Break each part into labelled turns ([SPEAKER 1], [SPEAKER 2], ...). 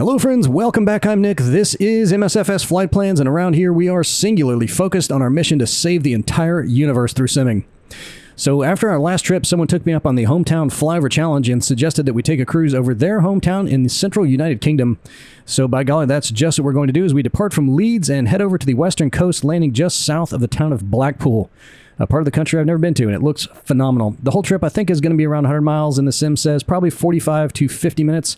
[SPEAKER 1] Hello friends, welcome back. I'm Nick. This is MSFS Flight Plans, and around here we are singularly focused on our mission to save the entire universe through simming. So after our last trip, someone took me up on the Hometown Flyover Challenge and suggested that we take a cruise over their hometown in the central United Kingdom. So by golly, that's just what we're going to do, is we depart from Leeds and head over to the western coast, landing just south of the town of Blackpool, a part of the country I've never been to, and it looks phenomenal. The whole trip I think is going to be around 100 miles, and the sim says probably 45 to 50 minutes.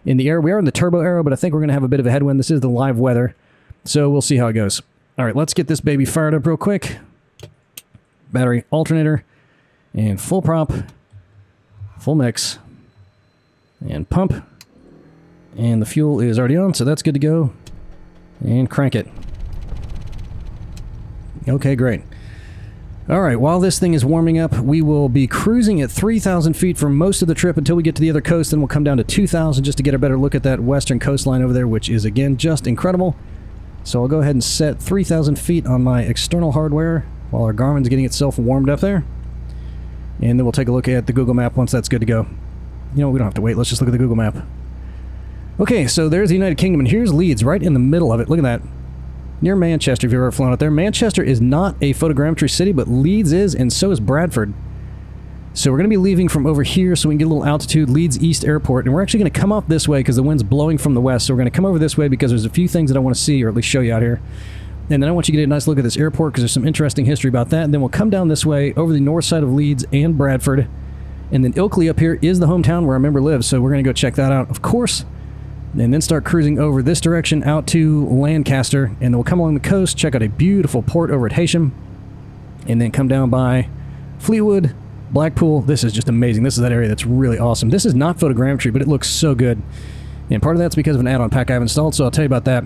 [SPEAKER 1] In the air. We are in the turbo arrow, but I think we're going to have a bit of a headwind. This is the live weather, so we'll see how it goes. All right, let's get this baby fired up real quick. Battery, alternator, and full prop, full mix, and pump. And the fuel is already on, so that's good to go. And crank it. Okay, great. All right, while this thing is warming up, we will be cruising at 3,000 feet for most of the trip until we get to the other coast, then we'll come down to 2,000 just to get a better look at that western coastline over there, which is, again, just incredible. So I'll go ahead and set 3,000 feet on my external hardware while our Garmin's getting itself warmed up there. And then we'll take a look at the Google map once that's good to go. You know, we don't have to wait. Let's just look at the Google map. Okay, so there's the United Kingdom, and here's Leeds, right in the middle of it. Look at that. Near Manchester, if you've ever flown out there. Manchester is not a photogrammetry city, but Leeds is, and so is Bradford. So we're going to be leaving from over here so we can get a little altitude, Leeds East Airport, and we're actually going to come off this way because the wind's blowing from the west, so we're going to come over this way because there's a few things that I want to see, or at least show you out here. And then I want you to get a nice look at this airport because there's some interesting history about that, and then we'll come down this way over the north side of Leeds and Bradford, and then Ilkley up here is the hometown where our member lives, so we're going to go check that out, of course. And then start cruising over this direction out to Lancaster, and then we'll come along the coast, check out a beautiful port over at Heysham, and then come down by Fleetwood, Blackpool. This is just amazing. This is that area that's really awesome. This is not photogrammetry, but it looks so good. And part of that's because of an add-on pack I've installed, so I'll tell you about that.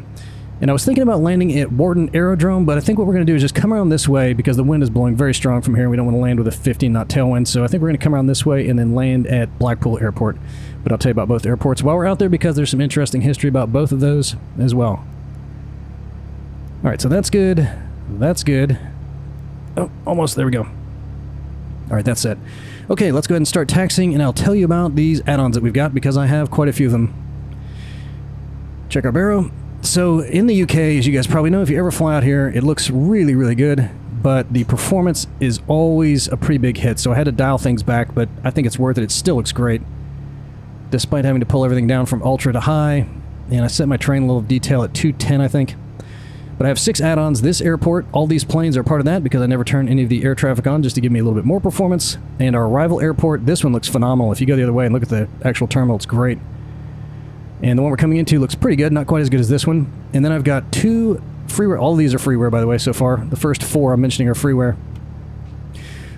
[SPEAKER 1] And I was thinking about landing at Warton Aerodrome, but I think what we're going to do is just come around this way because the wind is blowing very strong from here, and we don't want to land with a 15-knot tailwind. So I think we're going to come around this way and then land at Blackpool Airport. But I'll tell you about both airports while we're out there because there's some interesting history about both of those as well. All right, so that's good. That's good. Oh, almost. There we go. All right, that's it. Okay, let's go ahead and start taxiing, and I'll tell you about these add-ons that we've got because I have quite a few of them. Check our barrow. So in the UK, as you guys probably know, if you ever fly out here, it looks really, really good, but the performance is always a pretty big hit. So I had to dial things back, but I think it's worth it. It still looks great, despite having to pull everything down from ultra to high. And I set my train level of detail at 210, I think. But I have 6 add-ons. This airport, all these planes are part of that because I never turn any of the air traffic on just to give me a little bit more performance. And our rival airport, this one looks phenomenal. If you go the other way and look at the actual terminal, it's great. And the one we're coming into looks pretty good, not quite as good as this one. And then I've got 2 freeware. All of these are freeware, by the way, so far. The first 4 I'm mentioning are freeware.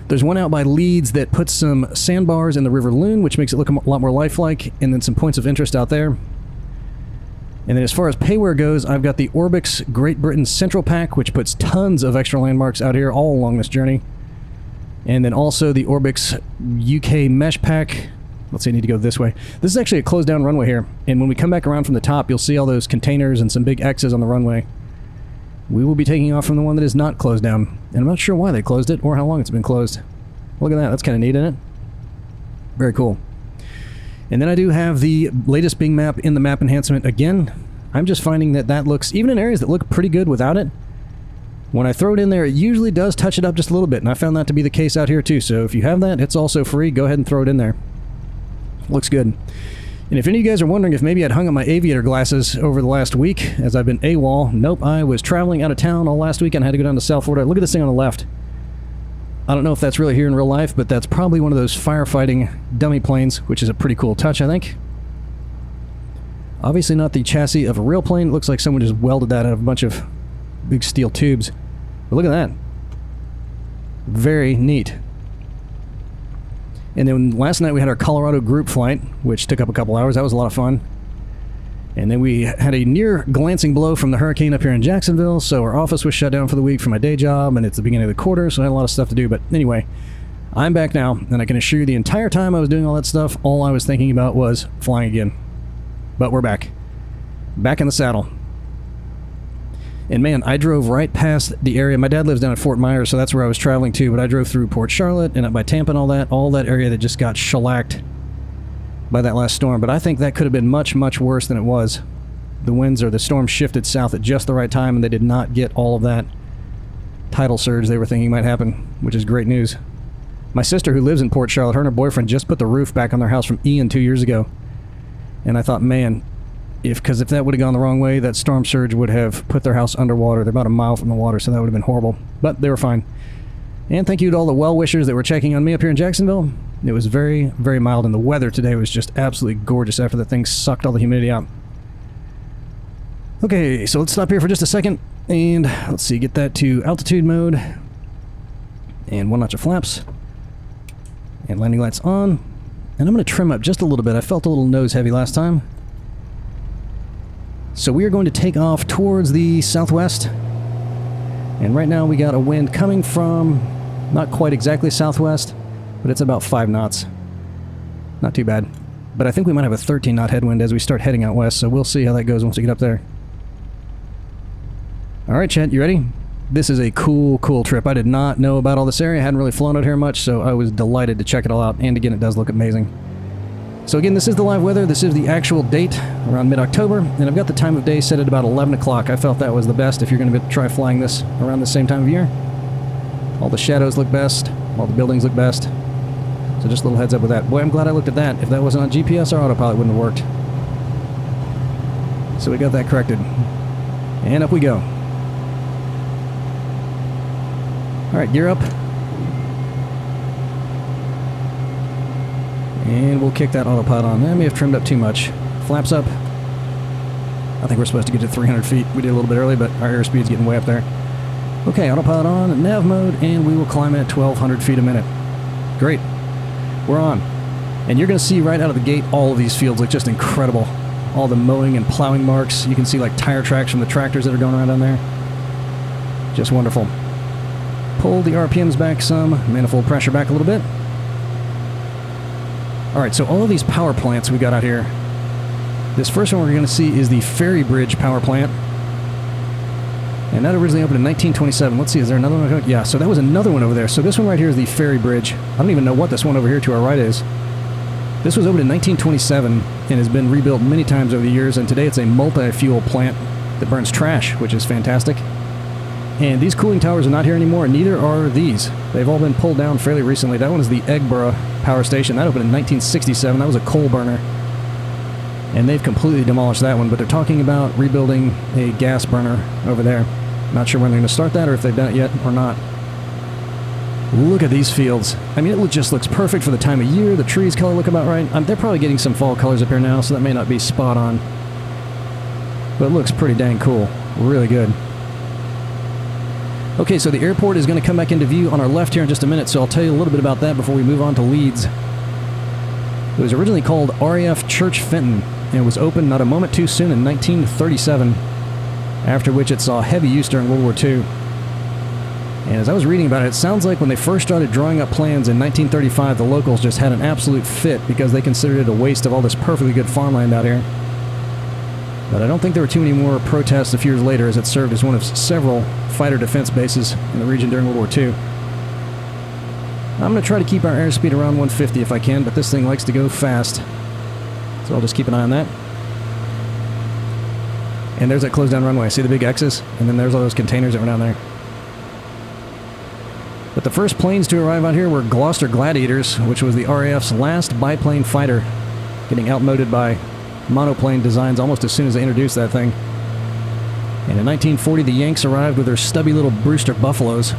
[SPEAKER 1] There's one out by Leeds that puts some sandbars in the River Loon, which makes it look a lot more lifelike, and then some points of interest out there. And then as far as payware goes, I've got the ORBX Great Britain Central Pack, which puts tons of extra landmarks out here all along this journey. And then also the ORBX UK Mesh Pack. Let's see, I need to go this way. This is actually a closed down runway here, and when we come back around from the top, you'll see all those containers and some big X's on the runway. We will be taking off from the one that is not closed down, and I'm not sure why they closed it or how long it's been closed. Look at that, that's kind of neat, isn't it? Very cool. And then I do have the latest Bing map in the map enhancement. Again, I'm just finding that that looks, even in areas that look pretty good without it, when I throw it in there, it usually does touch it up just a little bit, and I found that to be the case out here too. So if you have that, it's also free. Go ahead and throw it in there. Looks good. And if any of you guys are wondering if maybe I'd hung up my aviator glasses over the last week as I've been AWOL, nope, I was traveling out of town all last week and I had to go down to South Florida. Look at this thing on the left. I don't know if that's really here in real life, but that's probably one of those firefighting dummy planes, which is a pretty cool touch, I think. Obviously not the chassis of a real plane. It looks like someone just welded that out of a bunch of big steel tubes. But look at that. Very neat. And then last night we had our Colorado group flight, which took up a couple hours. That was a lot of fun. And then we had a near glancing blow from the hurricane up here in Jacksonville, so our office was shut down for the week for my day job, and it's the beginning of the quarter, so I had a lot of stuff to do. But anyway, I'm back now, and I can assure you the entire time I was doing all that stuff, all I was thinking about was flying again. But we're back. Back in the saddle. And man, I drove right past the area. My dad lives down at Fort Myers, so that's where I was traveling to, but I drove through Port Charlotte and up by Tampa and all that area that just got shellacked by that last storm. But I think that could have been much, much worse than it was. the winds or the storm shifted south at just the right time, and they did not get all of that tidal surge they were thinking might happen, which is great news. My sister, who lives in Port Charlotte, her and her boyfriend just put the roof back on their house from Ian 2 years ago. And I thought, man, because if that would have gone the wrong way, that storm surge would have put their house underwater. They're about a mile from the water, so that would have been horrible. But they were fine. And thank you to all the well-wishers that were checking on me up here in Jacksonville. It was very, very mild, and the weather today was just absolutely gorgeous after the thing sucked all the humidity out. Okay, so let's stop here for just a second, and let's see, get that to altitude mode, and 1 notch of flaps, and landing lights on, and I'm going to trim up just a little bit. I felt a little nose heavy last time. So we are going to take off towards the southwest, and right now we got a wind coming from not quite exactly southwest, but it's about 5 knots. Not too bad. But I think we might have a 13 knot headwind as we start heading out west, so we'll see how that goes once we get up there. Alright, Chet, you ready? This is a cool, cool trip. I did not know about all this area. I hadn't really flown out here much, so I was delighted to check it all out. And again, it does look amazing. So again, this is the live weather. This is the actual date, around mid-October, and I've got the time of day set at about 11 o'clock. I felt that was the best if you're going to try flying this around the same time of year. All the shadows look best. All the buildings look best. So just a little heads up with that. Boy, I'm glad I looked at that. If that wasn't on GPS, our autopilot wouldn't have worked. So we got that corrected. And up we go. Alright, gear up. And we'll kick that autopilot on. I may have trimmed up too much. Flaps up. I think we're supposed to get to 300 feet. We did a little bit early, but our airspeed's getting way up there. Okay, autopilot on, nav mode, and we will climb at 1,200 feet a minute. Great. We're on. And you're going to see right out of the gate all of these fields look just incredible. All the mowing and plowing marks. You can see like tire tracks from the tractors that are going around down there. Just wonderful. Pull the RPMs back some, manifold pressure back a little bit. Alright, so all of these power plants we got out here. This first one we're going to see is the Ferry Bridge power plant. And that originally opened in 1927. Let's see, is there another one? Yeah, so that was another one over there. So this one right here is the Ferry Bridge. I don't even know what this one over here to our right is. This was opened in 1927 and has been rebuilt many times over the years, and today it's a multi-fuel plant that burns trash, which is fantastic. And these cooling towers are not here anymore, and neither are these. They've all been pulled down fairly recently. That one is the Eggborough Power Station. That opened in 1967. That was a coal burner. And they've completely demolished that one, but they're talking about rebuilding a gas burner over there. Not sure when they're going to start that, or if they've done it yet or not. Look at these fields. I mean, it just looks perfect for the time of year. The trees color look about right. They're probably getting some fall colors up here now, so that may not be spot on. But it looks pretty dang cool. Really good. Okay, so the airport is going to come back into view on our left here in just a minute, so I'll tell you a little bit about that before we move on to Leeds. It was originally called RAF Church Fenton, and it was opened not a moment too soon in 1937, after which it saw heavy use during World War II. And as I was reading about it, it sounds like when they first started drawing up plans in 1935, the locals just had an absolute fit because they considered it a waste of all this perfectly good farmland out here. But I don't think there were too many more protests a few years later, as it served as one of several fighter defense bases in the region during World War II. I'm going to try to keep our airspeed around 150 if I can, but this thing likes to go fast. So I'll just keep an eye on that. And there's that closed down runway. See the big X's? And then there's all those containers that were down there. But the first planes to arrive out here were Gloucester Gladiators, which was the RAF's last biplane fighter, getting outmoded by monoplane designs almost as soon as they introduced that thing. And in 1940, the Yanks arrived with their stubby little Brewster Buffaloes,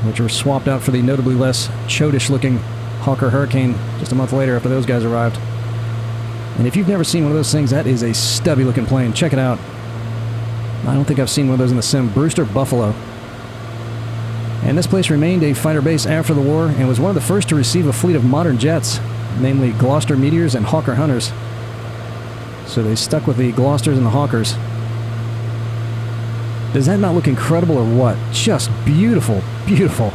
[SPEAKER 1] which were swapped out for the notably less chodish-looking Hawker Hurricane just a month later after those guys arrived. And if you've never seen one of those things, that is a stubby-looking plane. Check it out. I don't think I've seen one of those in the sim. Brewster Buffalo. And this place remained a fighter base after the war and was one of the first to receive a fleet of modern jets, namely Gloucester Meteors and Hawker Hunters. So they stuck with the Gloucesters and the Hawkers. Does that not look incredible or what? Just beautiful, beautiful.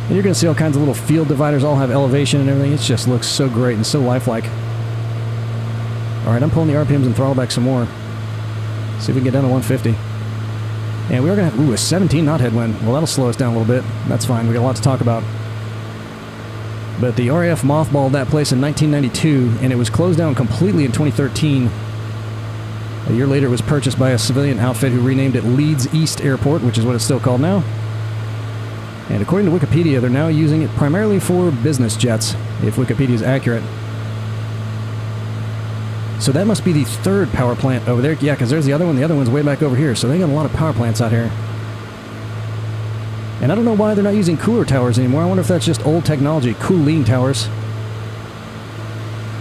[SPEAKER 1] And you're going to see all kinds of little field dividers all have elevation and everything. It just looks so great and so lifelike. Alright, I'm pulling the RPMs and throttle back some more. See if we can get down to 150. And we are going to have, a 17 knot headwind. Well, that'll slow us down a little bit. That's fine. We got a lot to talk about. But the RAF mothballed that place in 1992, and it was closed down completely in 2013. A year later, it was purchased by a civilian outfit who renamed it Leeds East Airport, which is what it's still called now. And according to Wikipedia, they're now using it primarily for business jets, if Wikipedia is accurate. So that must be the third power plant over there. Yeah, because there's the other one. The other one's way back over here. So they got a lot of power plants out here. And I don't know why they're not using cooler towers anymore. I wonder if that's just old technology, cooling towers.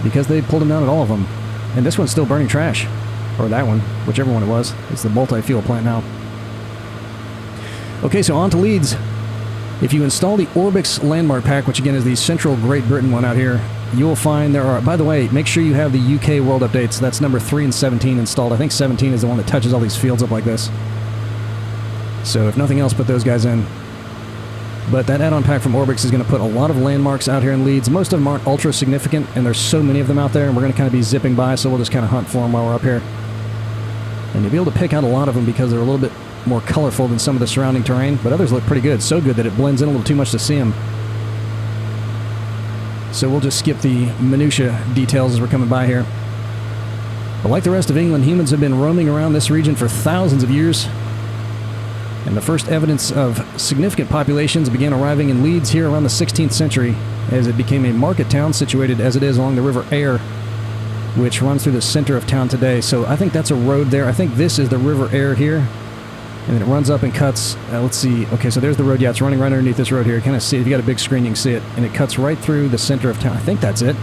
[SPEAKER 1] Because they pulled them down at all of them. And this one's still burning trash. Or that one, whichever one it was. It's the multi-fuel plant now. Okay, so on to Leeds. If you install the ORBX Landmark Pack, which again is the Central Great Britain one out here, you will find there are... By the way, make sure you have the UK World Updates. That's number 3 and 17 installed. I think 17 is the one that touches all these fields up like this. So if nothing else, put those guys in. But that add-on pack from ORBX is going to put a lot of landmarks out here in Leeds. Most of them aren't ultra significant, and there's so many of them out there, and we're going to kind of be zipping by, so we'll just kind of hunt for them while we're up here. And you'll be able to pick out a lot of them because they're a little bit more colorful than some of the surrounding terrain, but others look pretty good. So good that it blends in a little too much to see them. So we'll just skip the minutia details as we're coming by here. But like the rest of England, humans have been roaming around this region for thousands of years. And the first evidence of significant populations began arriving in Leeds here around the 16th century, as it became a market town situated as it is along the River Aire, which runs through the center of town today. So I think that's a road there. I think this is the River Aire here. And then it runs up and cuts, let's see, okay, so there's the road. Yeah, it's running right underneath this road here. Kind of see it. If you got a big screen, you can see it. And it cuts right through the center of town. I think that's it.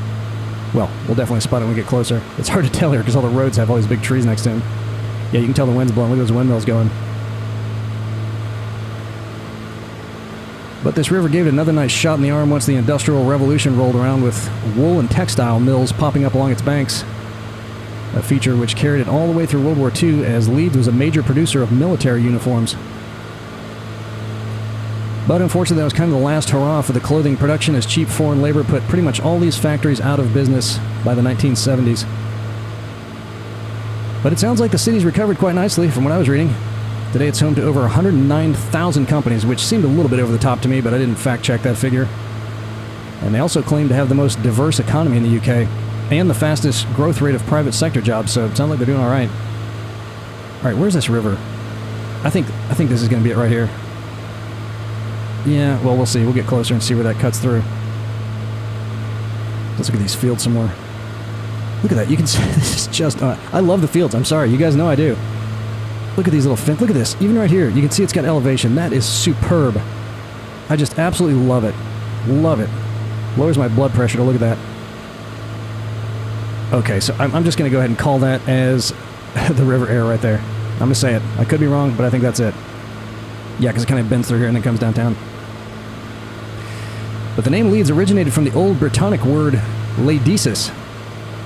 [SPEAKER 1] Well, we'll definitely spot it when we get closer. It's hard to tell here because all the roads have all these big trees next to them. Yeah, you can tell the wind's blowing. Look at those windmills going. But this river gave it another nice shot in the arm once the Industrial Revolution rolled around, with wool and textile mills popping up along its banks. A feature which carried it all the way through World War II, as Leeds was a major producer of military uniforms. But unfortunately, that was kind of the last hurrah for the clothing production, as cheap foreign labor put pretty much all these factories out of business by the 1970s. But it sounds like the city's recovered quite nicely from what I was reading. Today it's home to over 109,000 companies, which seemed a little bit over the top to me, but I didn't fact-check that figure. And they also claim to have the most diverse economy in the UK, and the fastest growth rate of private sector jobs, so it sounds like they're doing all right. All right, where's this river? I think this is going to be it right here. Yeah, well, we'll see. We'll get closer and see where that cuts through. Let's look at these fields some more. Look at that. You can see this is just... I love the fields. I'm sorry. You guys know I do. Look at these little fins. Look at this. Even right here, you can see it's got elevation. That is superb. I just absolutely love it. Love it. Lowers my blood pressure to look at that. Okay, so I'm just going to go ahead and call that as the River Aire right there. I'm going to say it. I could be wrong, but I think that's it. Yeah, because it kind of bends through here and then comes downtown. But the name Leeds originated from the Old Brittonic word Laedesis,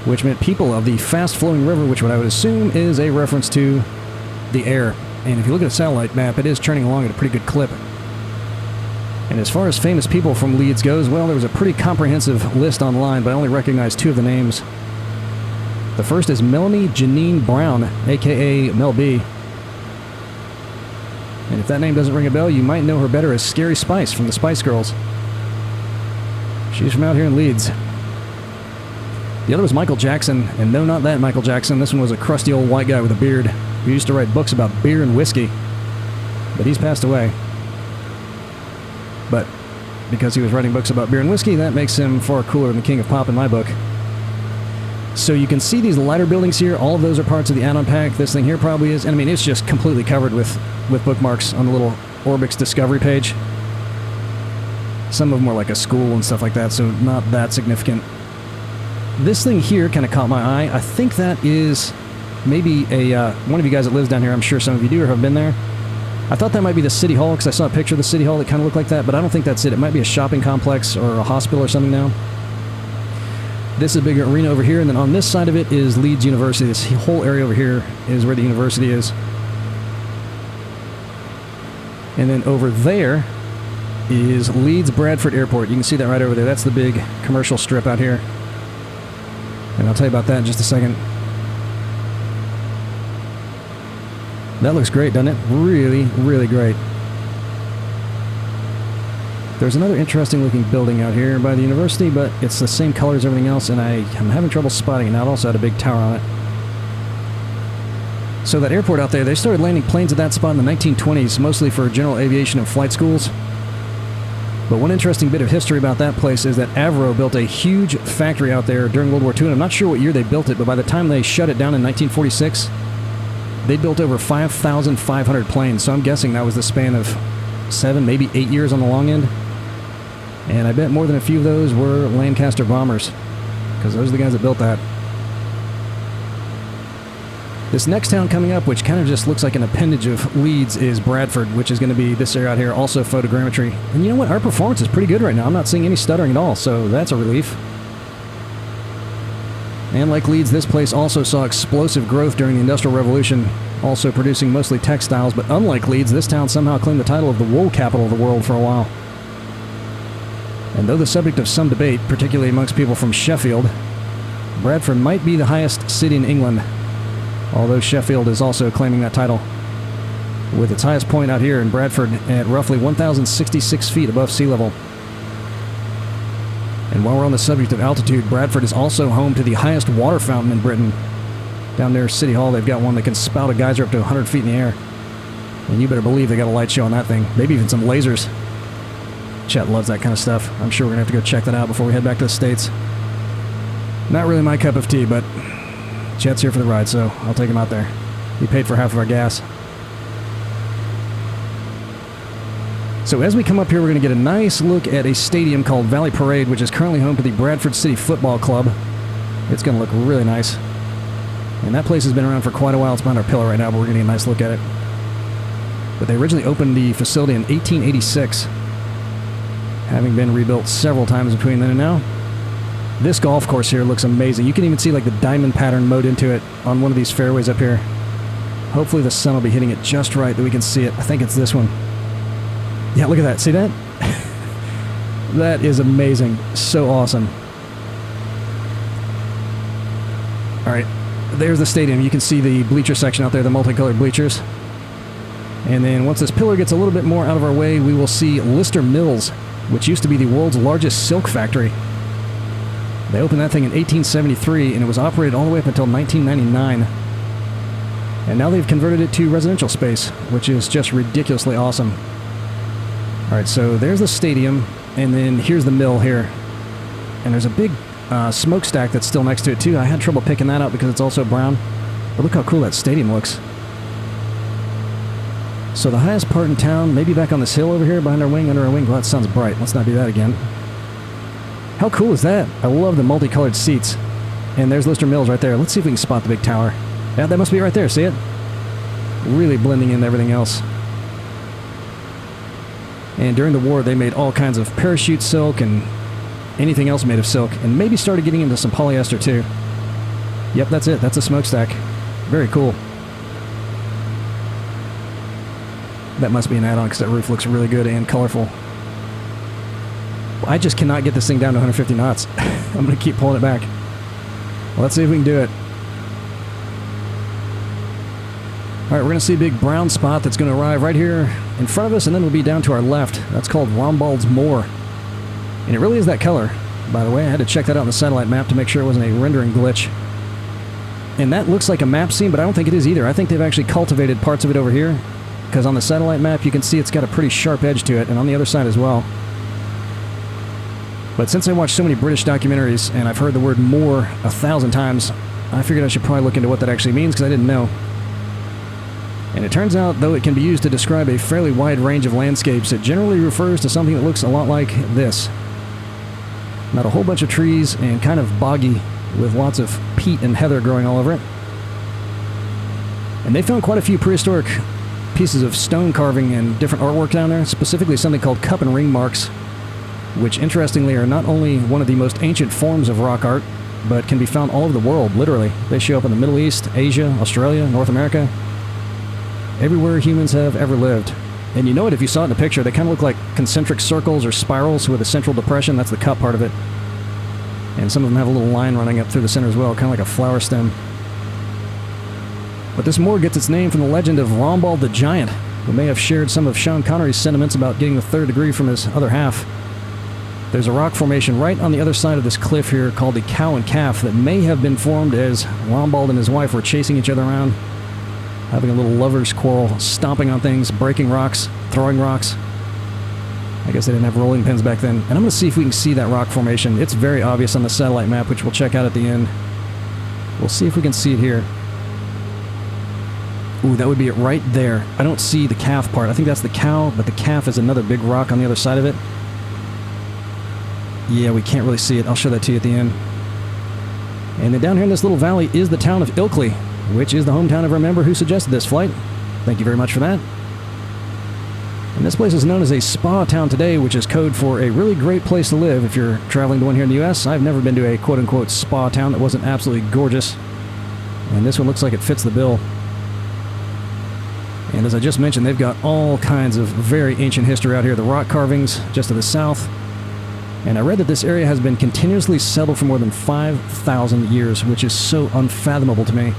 [SPEAKER 1] which meant people of the fast-flowing river, which what I would assume is a reference to the Aire. And if you look at a satellite map, it is churning along at a pretty good clip. And as far as famous people from Leeds goes, well, there was a pretty comprehensive list online, but I only recognize 2 of the names. The first is Melanie Janine Brown, a.k.a. Mel B. And if that name doesn't ring a bell, you might know her better as Scary Spice from the Spice Girls. She's from out here in Leeds. The other was Michael Jackson, and no, not that Michael Jackson. This one was a crusty old white guy with a beard who used to write books about beer and whiskey. But he's passed away. But because he was writing books about beer and whiskey, that makes him far cooler than the king of pop in my book. So you can see these lighter buildings here. All of those are parts of the add-on pack. This thing here probably is. And I mean, it's just completely covered with bookmarks on the little ORBX Discovery page. Some of them are like a school and stuff like that, so not that significant. This thing here kind of caught my eye. I think that is maybe a one of you guys that lives down here. I'm sure some of you do or have been there. I thought that might be the City Hall, because I saw a picture of the City Hall that kind of looked like that, but I don't think that's it. It might be a shopping complex or a hospital or something now. This is a bigger arena over here, and then on this side of it is Leeds University. This whole area over here is where the university is. And then over there is Leeds Bradford Airport. You can see that right over there. That's the big commercial strip out here. And I'll tell you about that in just a second. That looks great, doesn't it? Really, really great. There's another interesting looking building out here by the university, but it's the same color as everything else, and I'm having trouble spotting it now. It also had a big tower on it. So that airport out there, they started landing planes at that spot in the 1920s, mostly for general aviation and flight schools. But one interesting bit of history about that place is that Avro built a huge factory out there during World War II, and I'm not sure what year they built it, but by the time they shut it down in 1946, they built over 5,500 planes, so I'm guessing that was the span of 7, maybe 8 years on the long end. And I bet more than a few of those were Lancaster bombers, because those are the guys that built that. This next town coming up, which kind of just looks like an appendage of Leeds, is Bradford, which is going to be this area out here, also photogrammetry. And you know what? Our performance is pretty good right now. I'm not seeing any stuttering at all, so that's a relief. And like Leeds, this place also saw explosive growth during the Industrial Revolution, also producing mostly textiles. But unlike Leeds, this town somehow claimed the title of the wool capital of the world for a while. And though the subject of some debate, particularly amongst people from Sheffield, Bradford might be the highest city in England, although Sheffield is also claiming that title, with its highest point out here in Bradford at roughly 1,066 feet above sea level. And while we're on the subject of altitude, Bradford is also home to the highest water fountain in Britain. Down there, City Hall, they've got one that can spout a geyser up to 100 feet in the air. And you better believe they got a light show on that thing, maybe even some lasers. Chet loves that kind of stuff. I'm sure we're going to have to go check that out before we head back to the States. Not really my cup of tea, but Chet's here for the ride, so I'll take him out there. He paid for half of our gas. So as we come up here, we're going to get a nice look at a stadium called Valley Parade, which is currently home to the Bradford City Football Club. It's going to look really nice. And that place has been around for quite a while. It's behind our pillar right now, but we're getting a nice look at it. But they originally opened the facility in 1886, having been rebuilt several times between then and now. This golf course here looks amazing. You can even see like the diamond pattern mowed into it on one of these fairways up here. Hopefully the sun will be hitting it just right that we can see it. I think it's this one. Yeah, look at that. See that? That is amazing. So awesome. Alright, there's the stadium. You can see the bleacher section out there, the multicolored bleachers. And then once this pillar gets a little bit more out of our way, we will see Lister Mills, which used to be the world's largest silk factory. They opened that thing in 1873, and it was operated all the way up until 1999. And now they've converted it to residential space, which is just ridiculously awesome. Alright, so there's the stadium, and then here's the mill here. And there's a big smokestack that's still next to it, too. I had trouble picking that up because it's also brown. But look how cool that stadium looks. So the highest part in town, maybe back on this hill over here, behind our wing, under our wing. Well, that sounds bright. Let's not do that again. How cool is that? I love the multicolored seats. And there's Lister Mills right there. Let's see if we can spot the big tower. Yeah, that must be right there. See it? Really blending in everything else. And during the war, they made all kinds of parachute silk and anything else made of silk. And maybe started getting into some polyester, too. Yep, that's it. That's a smokestack. Very cool. That must be an add-on because that roof looks really good and colorful. I just cannot get this thing down to 150 knots. I'm going to keep pulling it back. Well, let's see if we can do it. Alright, we're going to see a big brown spot that's going to arrive right here in front of us, and then we'll be down to our left. That's called Rombald's Moor. And it really is that color, by the way. I had to check that out on the satellite map to make sure it wasn't a rendering glitch. And that looks like a map scene, but I don't think it is either. I think they've actually cultivated parts of it over here, because on the satellite map you can see it's got a pretty sharp edge to it, and on the other side as well. But since I watch so many British documentaries, and I've heard the word moor 1,000 times, I figured I should probably look into what that actually means, because I didn't know. And it turns out, though it can be used to describe a fairly wide range of landscapes, it generally refers to something that looks a lot like this. Not a whole bunch of trees, and kind of boggy, with lots of peat and heather growing all over it. And they found quite a few prehistoric pieces of stone carving and different artwork down there, specifically something called cup and ring marks, which interestingly are not only one of the most ancient forms of rock art, but can be found all over the world, literally. They show up in the Middle East, Asia, Australia, North America, everywhere humans have ever lived. And you know it if you saw it in a picture. They kind of look like concentric circles or spirals with a central depression. That's the cup part of it. And some of them have a little line running up through the center as well, kind of like a flower stem. But this moor gets its name from the legend of Rombald the Giant, who may have shared some of Sean Connery's sentiments about getting the third degree from his other half. There's a rock formation right on the other side of this cliff here called the Cow and Calf that may have been formed as Rombald and his wife were chasing each other around Having a little lover's quarrel, stomping on things, breaking rocks, throwing rocks. I guess they didn't have rolling pins back then. And I'm going to see if we can see that rock formation. It's very obvious on the satellite map, which we'll check out at the end. We'll see if we can see it here. Ooh, that would be it right there. I don't see the calf part. I think that's the cow, but the calf is another big rock on the other side of it. Yeah, we can't really see it. I'll show that to you at the end. And then down here in this little valley is the town of Ilkley, which is the hometown of our member who suggested this flight. Thank you very much for that. And this place is known as a spa town today, which is code for a really great place to live if you're traveling to one here in the U.S. I've never been to a quote-unquote spa town that wasn't absolutely gorgeous. And this one looks like it fits the bill. And as I just mentioned, they've got all kinds of very ancient history out here. The rock carvings just to the south. And I read that this area has been continuously settled for more than 5,000 years, which is so unfathomable to me.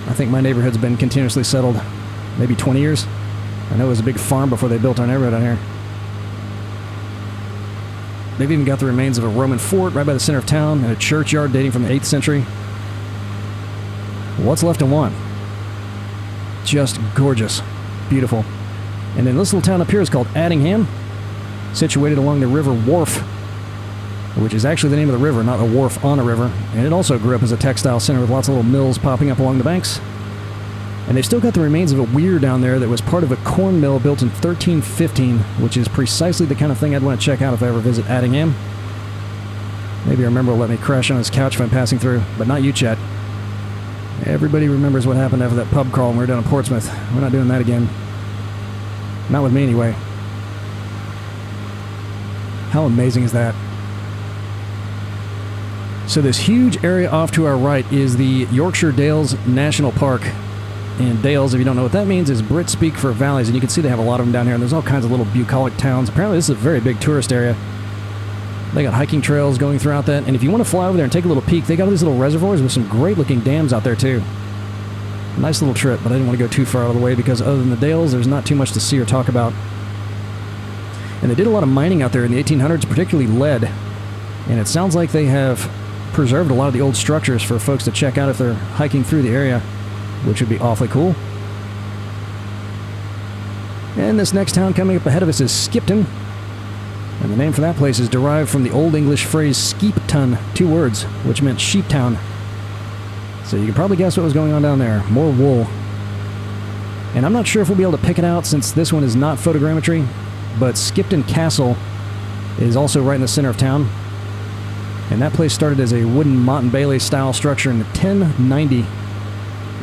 [SPEAKER 1] I think my neighborhood's been continuously settled maybe 20 years. I know it was a big farm before they built our neighborhood out here. They've even got the remains of a Roman fort right by the center of town and a churchyard dating from the 8th century. What's left to want? Just gorgeous. Beautiful. And then this little town up here is called Addingham, situated along the River Wharfe, which is actually the name of the river, not a wharf on a river. And it also grew up as a textile center with lots of little mills popping up along the banks. And they've still got the remains of a weir down there that was part of a corn mill built in 1315, which is precisely the kind of thing I'd want to check out if I ever visit Addingham. Maybe our member will let me crash on his couch if I'm passing through, but not you, Chet. Everybody remembers what happened after that pub crawl when we were down in Portsmouth. We're not doing that again. Not with me, anyway. How amazing is that? So this huge area off to our right is the Yorkshire Dales National Park. And Dales, if you don't know what that means, is Brit speak for valleys. And you can see they have a lot of them down here. And there's all kinds of little bucolic towns. Apparently this is a very big tourist area. They got hiking trails going throughout that. And if you want to fly over there and take a little peek, they got all these little reservoirs with some great looking dams out there too. Nice little trip, but I didn't want to go too far out of the way because other than the Dales, there's not too much to see or talk about. And they did a lot of mining out there in the 1800s, particularly lead. And it sounds like they have preserved a lot of the old structures for folks to check out if they're hiking through the area, which would be awfully cool. And this next town coming up ahead of us is Skipton. And the name for that place is derived from the Old English phrase skeepton, 2 words, which meant sheep town. So you can probably guess what was going on down there. More wool. And I'm not sure if we'll be able to pick it out since this one is not photogrammetry, but Skipton Castle is also right in the center of town. And that place started as a wooden Mott and Bailey style structure in 1090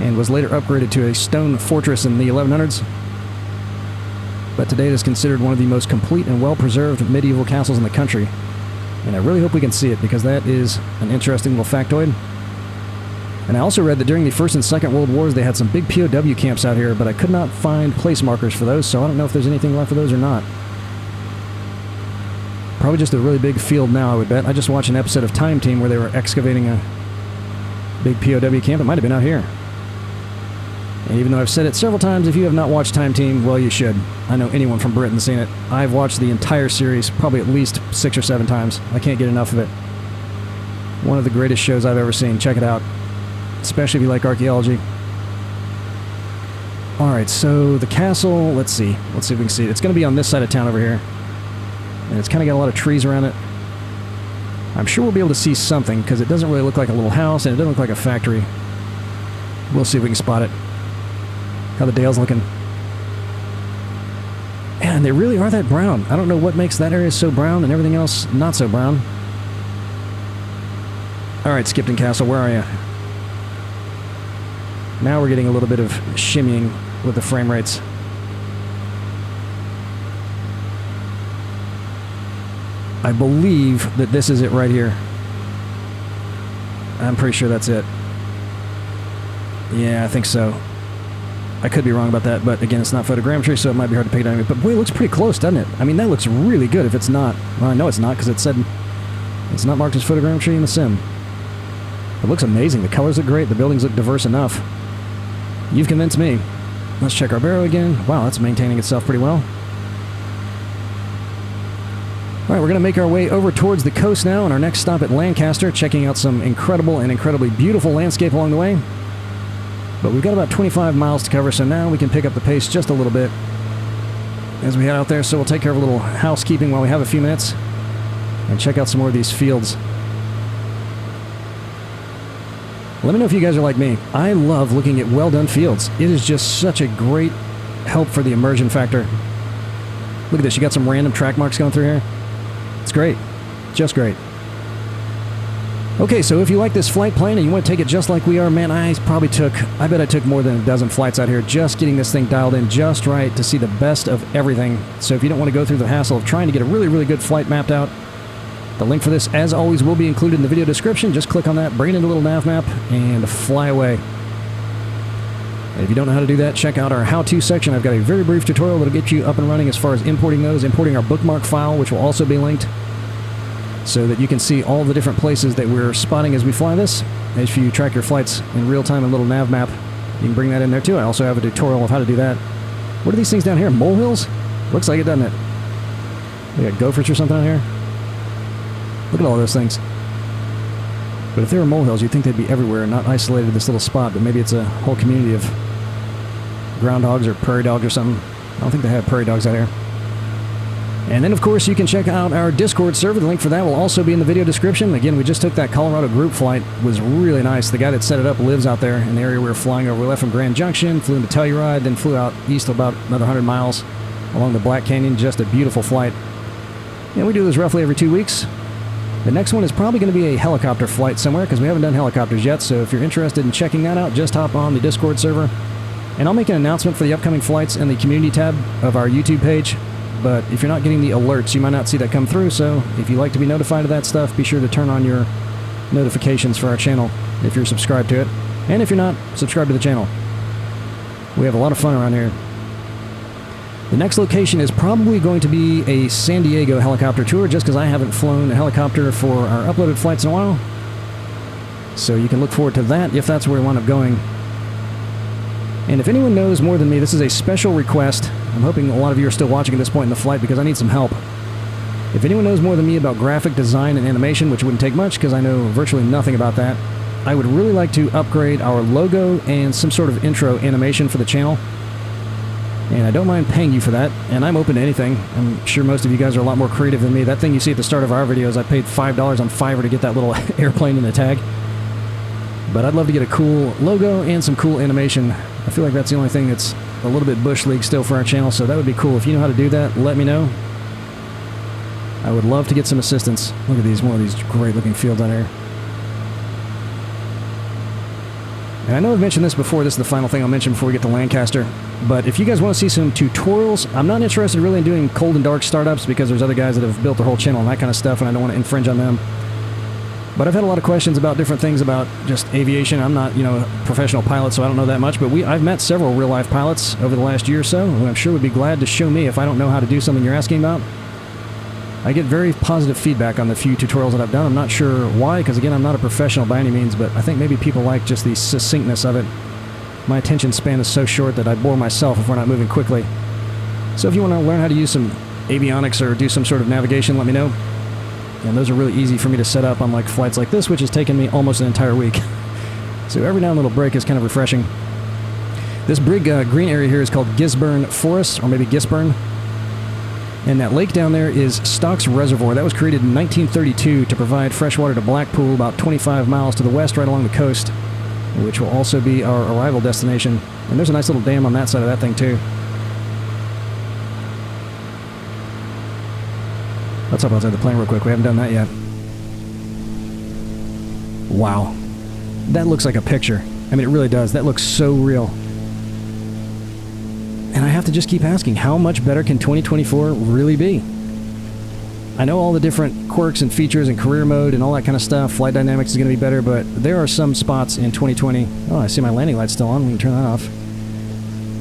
[SPEAKER 1] and was later upgraded to a stone fortress in the 1100s. But today it is considered one of the most complete and well-preserved medieval castles in the country. And I really hope we can see it because that is an interesting little factoid. And I also read that during the First and Second World Wars they had some big POW camps out here, but I could not find place markers for those, so I don't know if there's anything left for those or not. Probably just a really big field now, I would bet. I just watched an episode of Time Team where they were excavating a big POW camp. It might have been out here. And even though I've said it several times, if you have not watched Time Team, well, you should. I know anyone from Britain seen it. I've watched the entire series probably at least 6 or 7 times. I can't get enough of it. One of the greatest shows I've ever seen. Check it out. Especially if you like archaeology. Alright, so the castle, let's see. Let's see if we can see it. It's going to be on this side of town over here. And it's kind of got a lot of trees around it. I'm sure we'll be able to see something, because it doesn't really look like a little house, and it doesn't look like a factory. We'll see if we can spot it. How the Dale's looking. And they really are that brown. I don't know what makes that area so brown and everything else not so brown. Alright, Skipton Castle, where are you? Now we're getting a little bit of shimmying with the frame rates. I believe that this is it right here. I'm pretty sure that's it. Yeah, I think so. I could be wrong about that, but again, it's not photogrammetry, so it might be hard to pick it out. But boy, it looks pretty close, doesn't it? I mean, that looks really good if it's not. Well, I know it's not, because it said it's not marked as photogrammetry in the sim. It looks amazing. The colors look great. The buildings look diverse enough. You've convinced me. Let's check our barrow again. Wow, that's maintaining itself pretty well. Alright, we're going to make our way over towards the coast now, and our next stop at Lancaster, checking out some incredible and incredibly beautiful landscape along the way. But we've got about 25 miles to cover, so now we can pick up the pace just a little bit as we head out there. So we'll take care of a little housekeeping while we have a few minutes and check out some more of these fields. Let me know if you guys are like me. I love looking at well-done fields. It is just such a great help for the immersion factor. Look at this. You got some random track marks going through here. It's great. Just great. Okay, so if you like this flight plan and you want to take it just like we are, man, I bet I took more than a dozen flights out here just getting this thing dialed in just right to see the best of everything. So if you don't want to go through the hassle of trying to get a really, really good flight mapped out, the link for this, as always, will be included in the video description. Just click on that, bring in a little NavMap, and fly away. And if you don't know how to do that, check out our how-to section. I've got a very brief tutorial that'll get you up and running as far as importing those, importing our bookmark file, which will also be linked, so that you can see all the different places that we're spotting as we fly this. If you track your flights in real time in a little NavMap, you can bring that in there too. I also have a tutorial of how to do that. What are these things down here? Molehills? Looks like it, doesn't it? We got gophers or something out here? Look at all those things. But if they were molehills, you'd think they'd be everywhere and not isolated to this little spot, but maybe it's a whole community of groundhogs or prairie dogs or something. I don't think they have prairie dogs out here. And then, of course, you can check out our Discord server. The link for that will also be in the video description. Again, we just took that Colorado group flight. It was really nice. The guy that set it up lives out there in the area we were flying over. We left from Grand Junction, flew into Telluride, then flew out east about another 100 miles along the Black Canyon. Just a beautiful flight. And we do this roughly every 2 weeks. The next one is probably going to be a helicopter flight somewhere because we haven't done helicopters yet. So if you're interested in checking that out, just hop on the Discord server. And I'll make an announcement for the upcoming flights in the community tab of our YouTube page. But if you're not getting the alerts, you might not see that come through. So if you like to be notified of that stuff, be sure to turn on your notifications for our channel if you're subscribed to it. And if you're not, subscribe to the channel. We have a lot of fun around here. The next location is probably going to be a San Diego helicopter tour, just because I haven't flown a helicopter for our uploaded flights in a while. So you can look forward to that if that's where we wind up going. And if anyone knows more than me, this is a special request. I'm hoping a lot of you are still watching at this point in the flight because I need some help. If anyone knows more than me about graphic design and animation, which wouldn't take much because I know virtually nothing about that, I would really like to upgrade our logo and some sort of intro animation for the channel. And I don't mind paying you for that, and I'm open to anything. I'm sure most of you guys are a lot more creative than me. That thing you see at the start of our videos, I paid $5 on Fiverr to get that little airplane in the tag. But I'd love to get a cool logo and some cool animation. I feel like that's the only thing that's a little bit Bush League still for our channel, so that would be cool. If you know how to do that, let me know. I would love to get some assistance. Look at these, more of these great looking fields out here. And I know I've mentioned this before, this is the final thing I'll mention before we get to Lancaster, but if you guys want to see some tutorials, I'm not interested really in doing cold and dark startups because there's other guys that have built their whole channel and that kind of stuff, and I don't want to infringe on them. But I've had a lot of questions about different things about just aviation. I'm not, a professional pilot, so I don't know that much, but I've met several real-life pilots over the last year or so who I'm sure would be glad to show me if I don't know how to do something you're asking about. I get very positive feedback on the few tutorials that I've done. I'm not sure why, because again, I'm not a professional by any means, but I think maybe people like just the succinctness of it. My attention span is so short that I bore myself if we're not moving quickly. So if you want to learn how to use some avionics or do some sort of navigation, let me know. And those are really easy for me to set up on like flights like this, which has taken me almost an entire week. So every now and then a little break is kind of refreshing. This big green area here is called Gisborne Forest, or maybe Gisborne. And that lake down there is Stocks Reservoir. That was created in 1932 to provide fresh water to Blackpool, about 25 miles to the west, right along the coast, which will also be our arrival destination. And there's a nice little dam on that side of that thing, too. Let's hop outside the plane real quick. We haven't done that yet. Wow. That looks like a picture. I mean, it really does. That looks so real. And I have to just keep asking, how much better can 2024 really be? I know all the different quirks and features and career mode and all that kind of stuff. Flight dynamics is going to be better, but there are some spots in 2020... Oh, I see my landing light's still on. We can turn that off.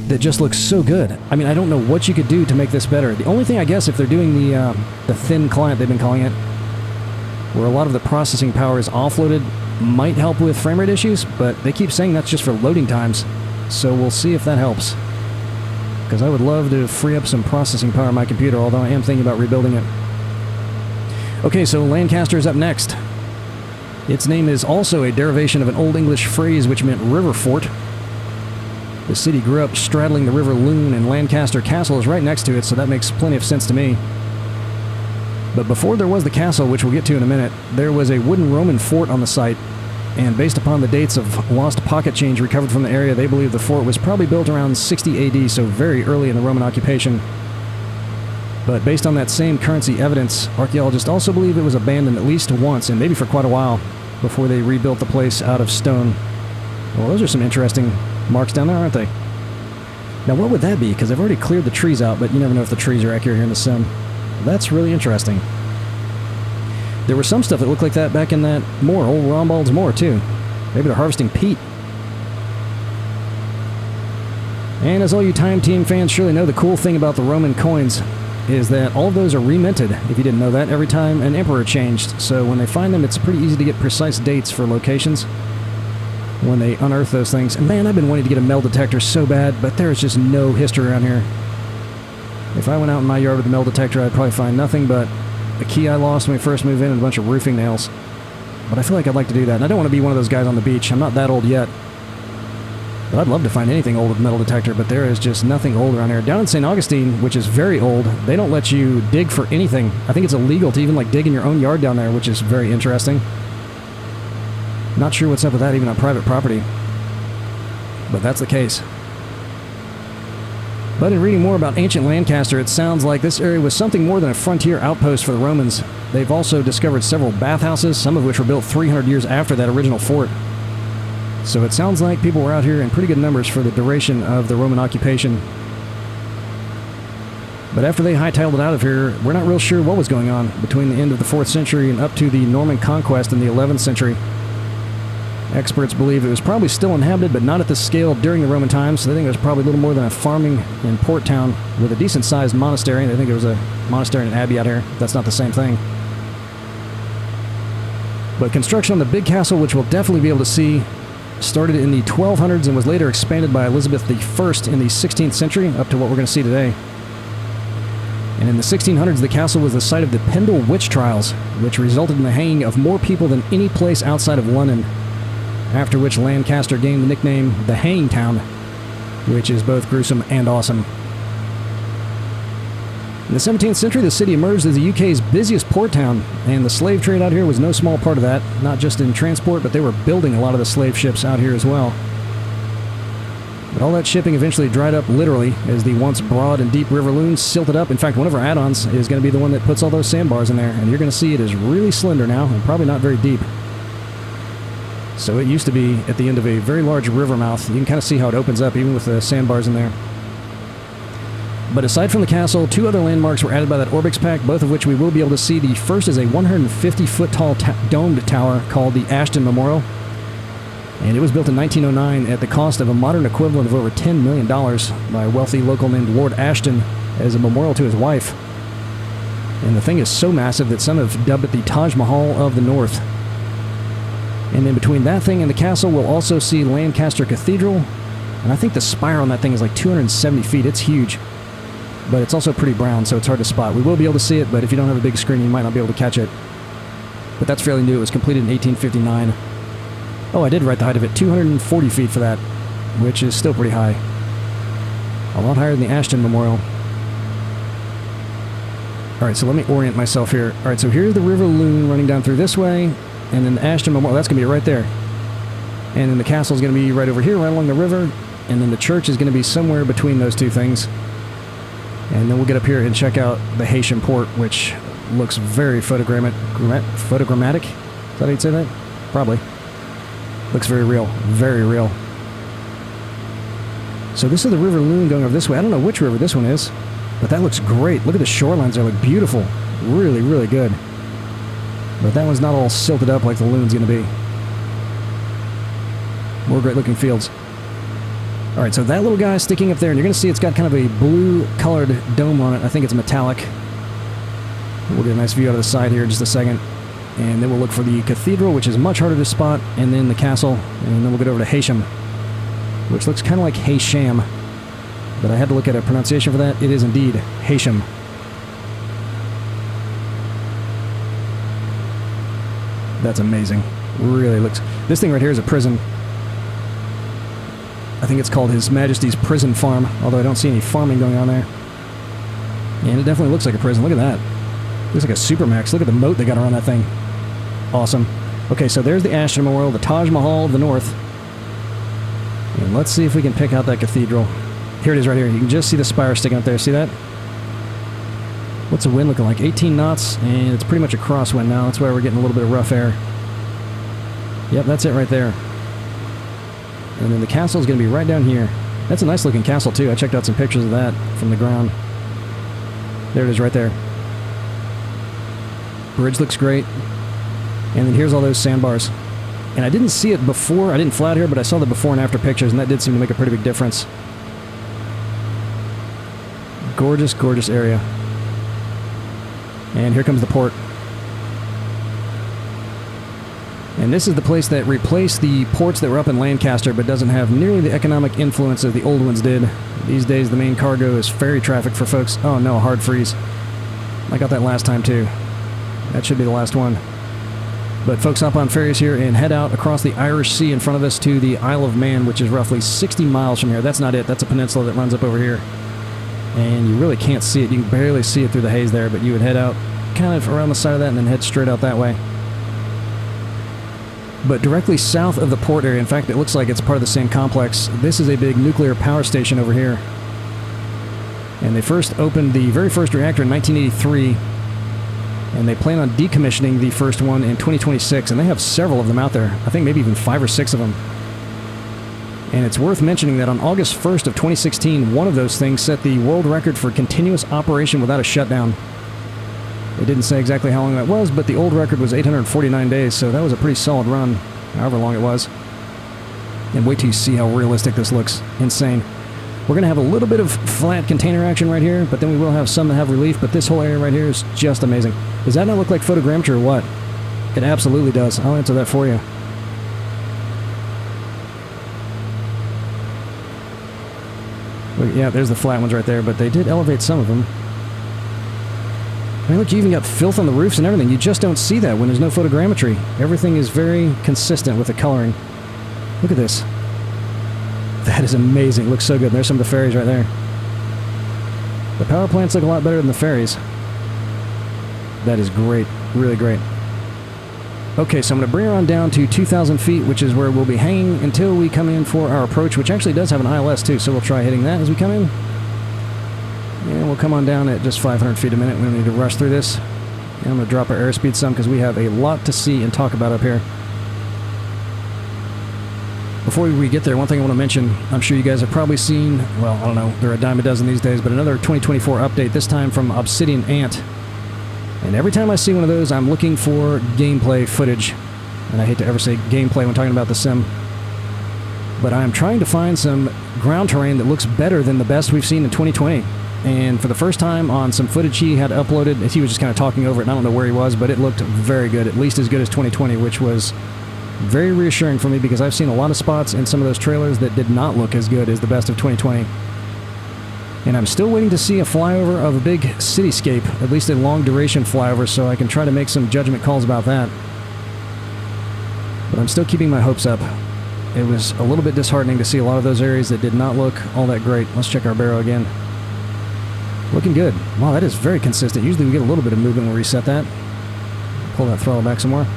[SPEAKER 1] That just looks so good. I mean, I don't know what you could do to make this better. The only thing, I guess, if they're doing the thin client, they've been calling it, where a lot of the processing power is offloaded, might help with frame rate issues, but they keep saying that's just for loading times. So we'll see if that helps. Because I would love to free up some processing power on my computer, although I am thinking about rebuilding it. Okay, so Lancaster is up next. Its name is also a derivation of an Old English phrase which meant river fort. The city grew up straddling the River Lune, and Lancaster Castle is right next to it, so that makes plenty of sense to me. But before there was the castle, which we'll get to in a minute, there was a wooden Roman fort on the site, and based upon the dates of lost pocket change recovered from the area, they believe the fort was probably built around 60 AD, so very early in the Roman occupation. But based on that same currency evidence, archaeologists also believe it was abandoned at least once, and maybe for quite a while, before they rebuilt the place out of stone. Well, those are some interesting marks down there, aren't they? Now, what would that be? Because I've already cleared the trees out, but you never know if the trees are accurate here in the sim. That's really interesting. There was some stuff that looked like that back in that moor, old Rombald's Moor, too. Maybe they're harvesting peat. And as all you Time Team fans surely know, the cool thing about the Roman coins is that all of those are reminted, if you didn't know that, every time an emperor changed. So when they find them, it's pretty easy to get precise dates for locations when they unearth those things. And man, I've been wanting to get a metal detector so bad, but there is just no history around here. If I went out in my yard with a metal detector, I'd probably find nothing but a key I lost when we first moved in and a bunch of roofing nails. But I feel like I'd like to do that, and I don't want to be one of those guys on the beach. I'm not that old yet. But I'd love to find anything old with a metal detector, but there is just nothing old around here. Down in St. Augustine, which is very old, they don't let you dig for anything. I think it's illegal to even dig in your own yard down there, which is very interesting. Not sure what's up with that even on private property. But that's the case. But in reading more about ancient Lancaster, it sounds like this area was something more than a frontier outpost for the Romans. They've also discovered several bathhouses, some of which were built 300 years after that original fort. So it sounds like people were out here in pretty good numbers for the duration of the Roman occupation. But after they hightailed it out of here, we're not real sure what was going on between the end of the 4th century and up to the Norman conquest in the 11th century. Experts believe it was probably still inhabited, but not at this scale during the Roman times, so they think it was probably a little more than a farming and port town with a decent-sized monastery. They think there was a monastery and an abbey out here. That's not the same thing. But construction on the big castle, which we'll definitely be able to see, started in the 1200s and was later expanded by Elizabeth I in the 16th century, up to what we're going to see today. And in the 1600s, the castle was the site of the Pendle witch trials, which resulted in the hanging of more people than any place outside of London, after which Lancaster gained the nickname the Hanging Town, which is both gruesome and awesome. In the 17th century, the city emerged as the UK's busiest port town, and the slave trade out here was no small part of that, not just in transport, but they were building a lot of the slave ships out here as well. But all that shipping eventually dried up literally as the once broad and deep River Lune silted up. In fact, one of our add-ons is going to be the one that puts all those sandbars in there, and you're going to see it is really slender now and probably not very deep. So it used to be at the end of a very large river mouth. You can kind of see how it opens up even with the sandbars in there. But aside from the castle, 2 other landmarks were added by that ORBX pack, both of which we will be able to see. The first is a 150-foot tall domed tower called the Ashton Memorial. And it was built in 1909 at the cost of a modern equivalent of over $10 million by a wealthy local named Lord Ashton as a memorial to his wife. And the thing is so massive that some have dubbed it the Taj Mahal of the North. And then between that thing and the castle, we'll also see Lancaster Cathedral. And I think the spire on that thing is like 270 feet. It's huge. But it's also pretty brown, so it's hard to spot. We will be able to see it, but if you don't have a big screen, you might not be able to catch it. But that's fairly new. It was completed in 1859. Oh, I did write the height of it. 240 feet for that, which is still pretty high. A lot higher than the Ashton Memorial. Alright, so let me orient myself here. Alright, so here's the River Lune running down through this way, and then the Ashton Memorial, that's going to be right there. And then the castle is going to be right over here, right along the river, and then the church is going to be somewhere between those two things. And then we'll get up here and check out the Haitian port, which looks very photogrammatic. Is that how you'd say that? Probably. Looks very real. Very real. So this is the River Lune going over this way. I don't know which river this one is, but that looks great. Look at the shorelines. They look beautiful. Really, really good. But that one's not all silted up like the Lune's going to be. More great-looking fields. Alright, so that little guy sticking up there, and you're going to see it's got kind of a blue-colored dome on it. I think it's metallic. We'll get a nice view out of the side here in just a second. And then we'll look for the cathedral, which is much harder to spot, and then the castle, and then we'll get over to Haitian, which looks kind of like Haysham. But I had to look at a pronunciation for that. It is indeed Haysham. That's amazing. Really looks... This thing right here is a prison. I think it's called His Majesty's Prison Farm, although I don't see any farming going on there. And it definitely looks like a prison. Look at that. Looks like a Supermax. Look at the moat they got around that thing. Awesome. Okay, so there's the Ashton Memorial, the Taj Mahal of the North. And let's see if we can pick out that cathedral. Here it is right here. You can just see the spire sticking up there. See that? What's the wind looking like? 18 knots, and it's pretty much a crosswind now. That's why we're getting a little bit of rough air. Yep, that's it right there. And then the castle is going to be right down here. That's a nice looking castle too. I checked out some pictures of that from the ground. There it is right there. Bridge looks great. And then here's all those sandbars. And I didn't see it before. I didn't fly out here, but I saw the before and after pictures, and that did seem to make a pretty big difference. Gorgeous, gorgeous area. And here comes the port. And this is the place that replaced the ports that were up in Lancaster, but doesn't have nearly the economic influence as the old ones did. These days, the main cargo is ferry traffic for folks. Oh no, a hard freeze. I got that last time too. That should be the last one. But folks hop on ferries here and head out across the Irish Sea in front of us to the Isle of Man, which is roughly 60 miles from here. That's not it. That's a peninsula that runs up over here. And you really can't see it. You can barely see it through the haze there, but you would head out kind of around the side of that and then head straight out that way. But directly south of the port area, in fact, it looks like it's part of the same complex. This is a big nuclear power station over here. And they first opened the very first reactor in 1983. And they plan on decommissioning the first one in 2026, and they have several of them out there. I think maybe even 5 or 6 of them. And it's worth mentioning that on August 1st of 2016, one of those things set the world record for continuous operation without a shutdown. They didn't say exactly how long that was, but the old record was 849 days, so that was a pretty solid run, however long it was. And wait till you see how realistic this looks. Insane. We're going to have a little bit of flat container action right here, but then we will have some that have relief, but this whole area right here is just amazing. Does that not look like photogrammetry or what? It absolutely does. I'll answer that for you. Look, yeah, there's the flat ones right there, but they did elevate some of them. I mean, look, you even got filth on the roofs and everything. You just don't see that when there's no photogrammetry. Everything is very consistent with the coloring. Look at this. That is amazing. Looks so good. There's some of the ferries right there. The power plants look a lot better than the ferries. That is great. Really great. Okay, so I'm going to bring her on down to 2,000 feet, which is where we'll be hanging until we come in for our approach, which actually does have an ILS too, so we'll try hitting that as we come in. And we'll come on down at just 500 feet a minute. We don't need to rush through this. And I'm going to drop our airspeed some because we have a lot to see and talk about up here. Before we get there, one thing I want to mention, I'm sure you guys have probably seen, well, I don't know, they're a dime a dozen these days, but another 2024 update, this time from Obsidian Ant. And every time I see one of those, I'm looking for gameplay footage. And I hate to ever say gameplay when talking about the sim. But I'm trying to find some ground terrain that looks better than the best we've seen in 2020. And for the first time on some footage he had uploaded, he was just kind of talking over it, and I don't know where he was, but it looked very good, at least as good as 2020, which was very reassuring for me because I've seen a lot of spots in some of those trailers that did not look as good as the best of 2020. And I'm still waiting to see a flyover of a big cityscape, at least a long-duration flyover, so I can try to make some judgment calls about that. But I'm still keeping my hopes up. It was a little bit disheartening to see a lot of those areas that did not look all that great. Let's check our barrel again. Looking good. Wow, that is very consistent. Usually we get a little bit of movement when we reset that. Pull that throttle back some more.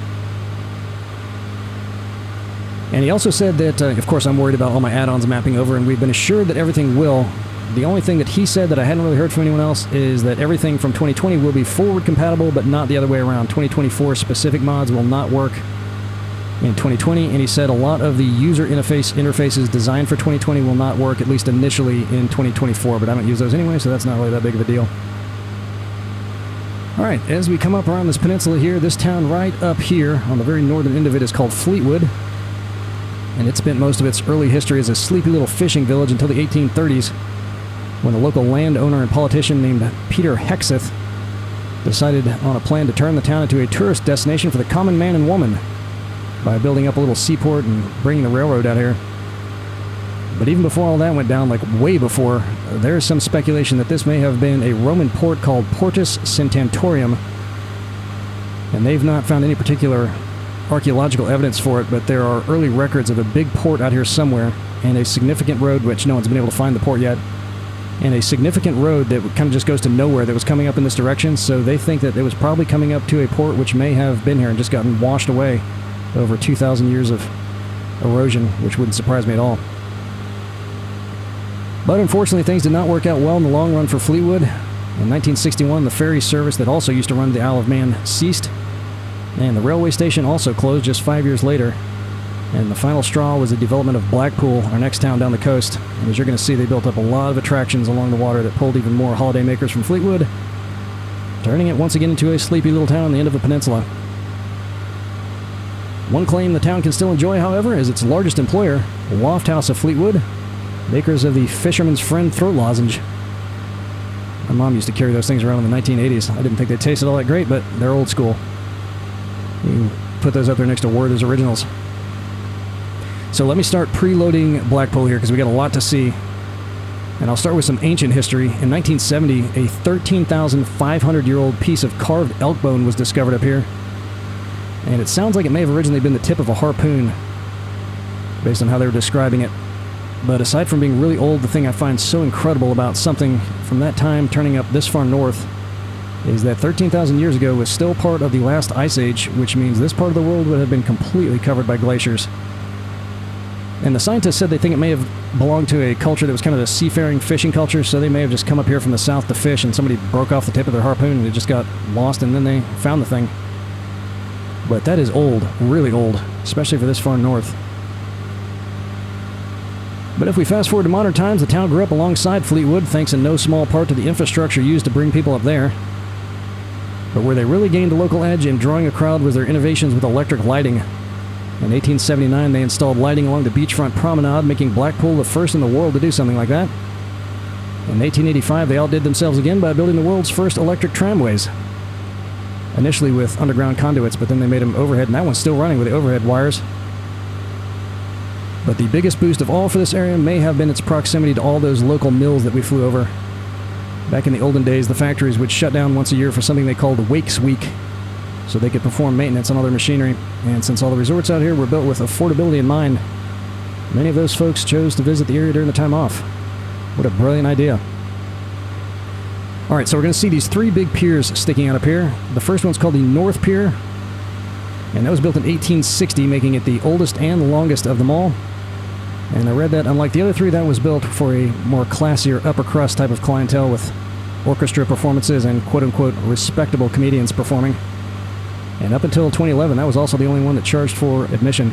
[SPEAKER 1] And he also said that, of course, I'm worried about all my add-ons mapping over, and we've been assured that everything will. The only thing that he said that I hadn't really heard from anyone else is that everything from 2020 will be forward compatible, but not the other way around. 2024 specific mods will not work in 2020, and he said a lot of the user interfaces designed for 2020 will not work, at least initially, in 2024, but I don't use those anyway, so that's not really that big of a deal. Alright, as we come up around this peninsula here, this town right up here, on the very northern end of it, is called Fleetwood, and it spent most of its early history as a sleepy little fishing village until the 1830s, when a local landowner and politician named Peter Hexeth decided on a plan to turn the town into a tourist destination for the common man and woman by building up a little seaport and bringing the railroad out here. But even before all that went down, like way before, there is some speculation that this may have been a Roman port called Portus Cententorium, and they've not found any particular archaeological evidence for it, but there are early records of a big port out here somewhere, and a significant road, which no one's been able to find the port yet, and a significant road that kind of just goes to nowhere that was coming up in this direction, so they think that it was probably coming up to a port which may have been here and just gotten washed away over 2,000 years of erosion, which wouldn't surprise me at all. But unfortunately, things did not work out well in the long run for Fleetwood. In 1961, the ferry service that also used to run the Isle of Man ceased, and the railway station also closed just 5 years later. And the final straw was the development of Blackpool, our next town down the coast. And as you're going to see, they built up a lot of attractions along the water that pulled even more holidaymakers from Fleetwood, turning it once again into a sleepy little town on the end of a peninsula. One claim the town can still enjoy, however, is its largest employer, the Waft House of Fleetwood, makers of the Fisherman's Friend throat lozenge. My mom used to carry those things around in the 1980s. I didn't think they tasted all that great, but they're old school. You can put those up there next to Werther's Originals. So let me start preloading Blackpool here, because we got a lot to see. And I'll start with some ancient history. In 1970, a 13,500-year-old piece of carved elk bone was discovered up here. And it sounds like it may have originally been the tip of a harpoon, based on how they were describing it. But aside from being really old, the thing I find so incredible about something from that time turning up this far north is that 13,000 years ago was still part of the last ice age, which means this part of the world would have been completely covered by glaciers. And the scientists said they think it may have belonged to a culture that was kind of a seafaring fishing culture, so they may have just come up here from the south to fish, and somebody broke off the tip of their harpoon and it just got lost, and then they found the thing. But that is old, really old, especially for this far north. But if we fast forward to modern times, the town grew up alongside Fleetwood, thanks in no small part to the infrastructure used to bring people up there. But where they really gained a local edge in drawing a crowd was their innovations with electric lighting. In 1879, they installed lighting along the beachfront promenade, making Blackpool the first in the world to do something like that. In 1885, they outdid themselves again by building the world's first electric tramways. Initially with underground conduits, but then they made them overhead, and that one's still running with the overhead wires. But the biggest boost of all for this area may have been its proximity to all those local mills that we flew over. Back in the olden days, the factories would shut down once a year for something they called Wakes Week, so they could perform maintenance on all their machinery. And since all the resorts out here were built with affordability in mind, many of those folks chose to visit the area during the time off. What a brilliant idea. Alright, so we're going to see these three big piers sticking out up here. The first one's called the North Pier, and that was built in 1860, making it the oldest and the longest of them all. And I read that, unlike the other three, that was built for a more classier upper crust type of clientele with orchestra performances and quote-unquote respectable comedians performing. And up until 2011, that was also the only one that charged for admission.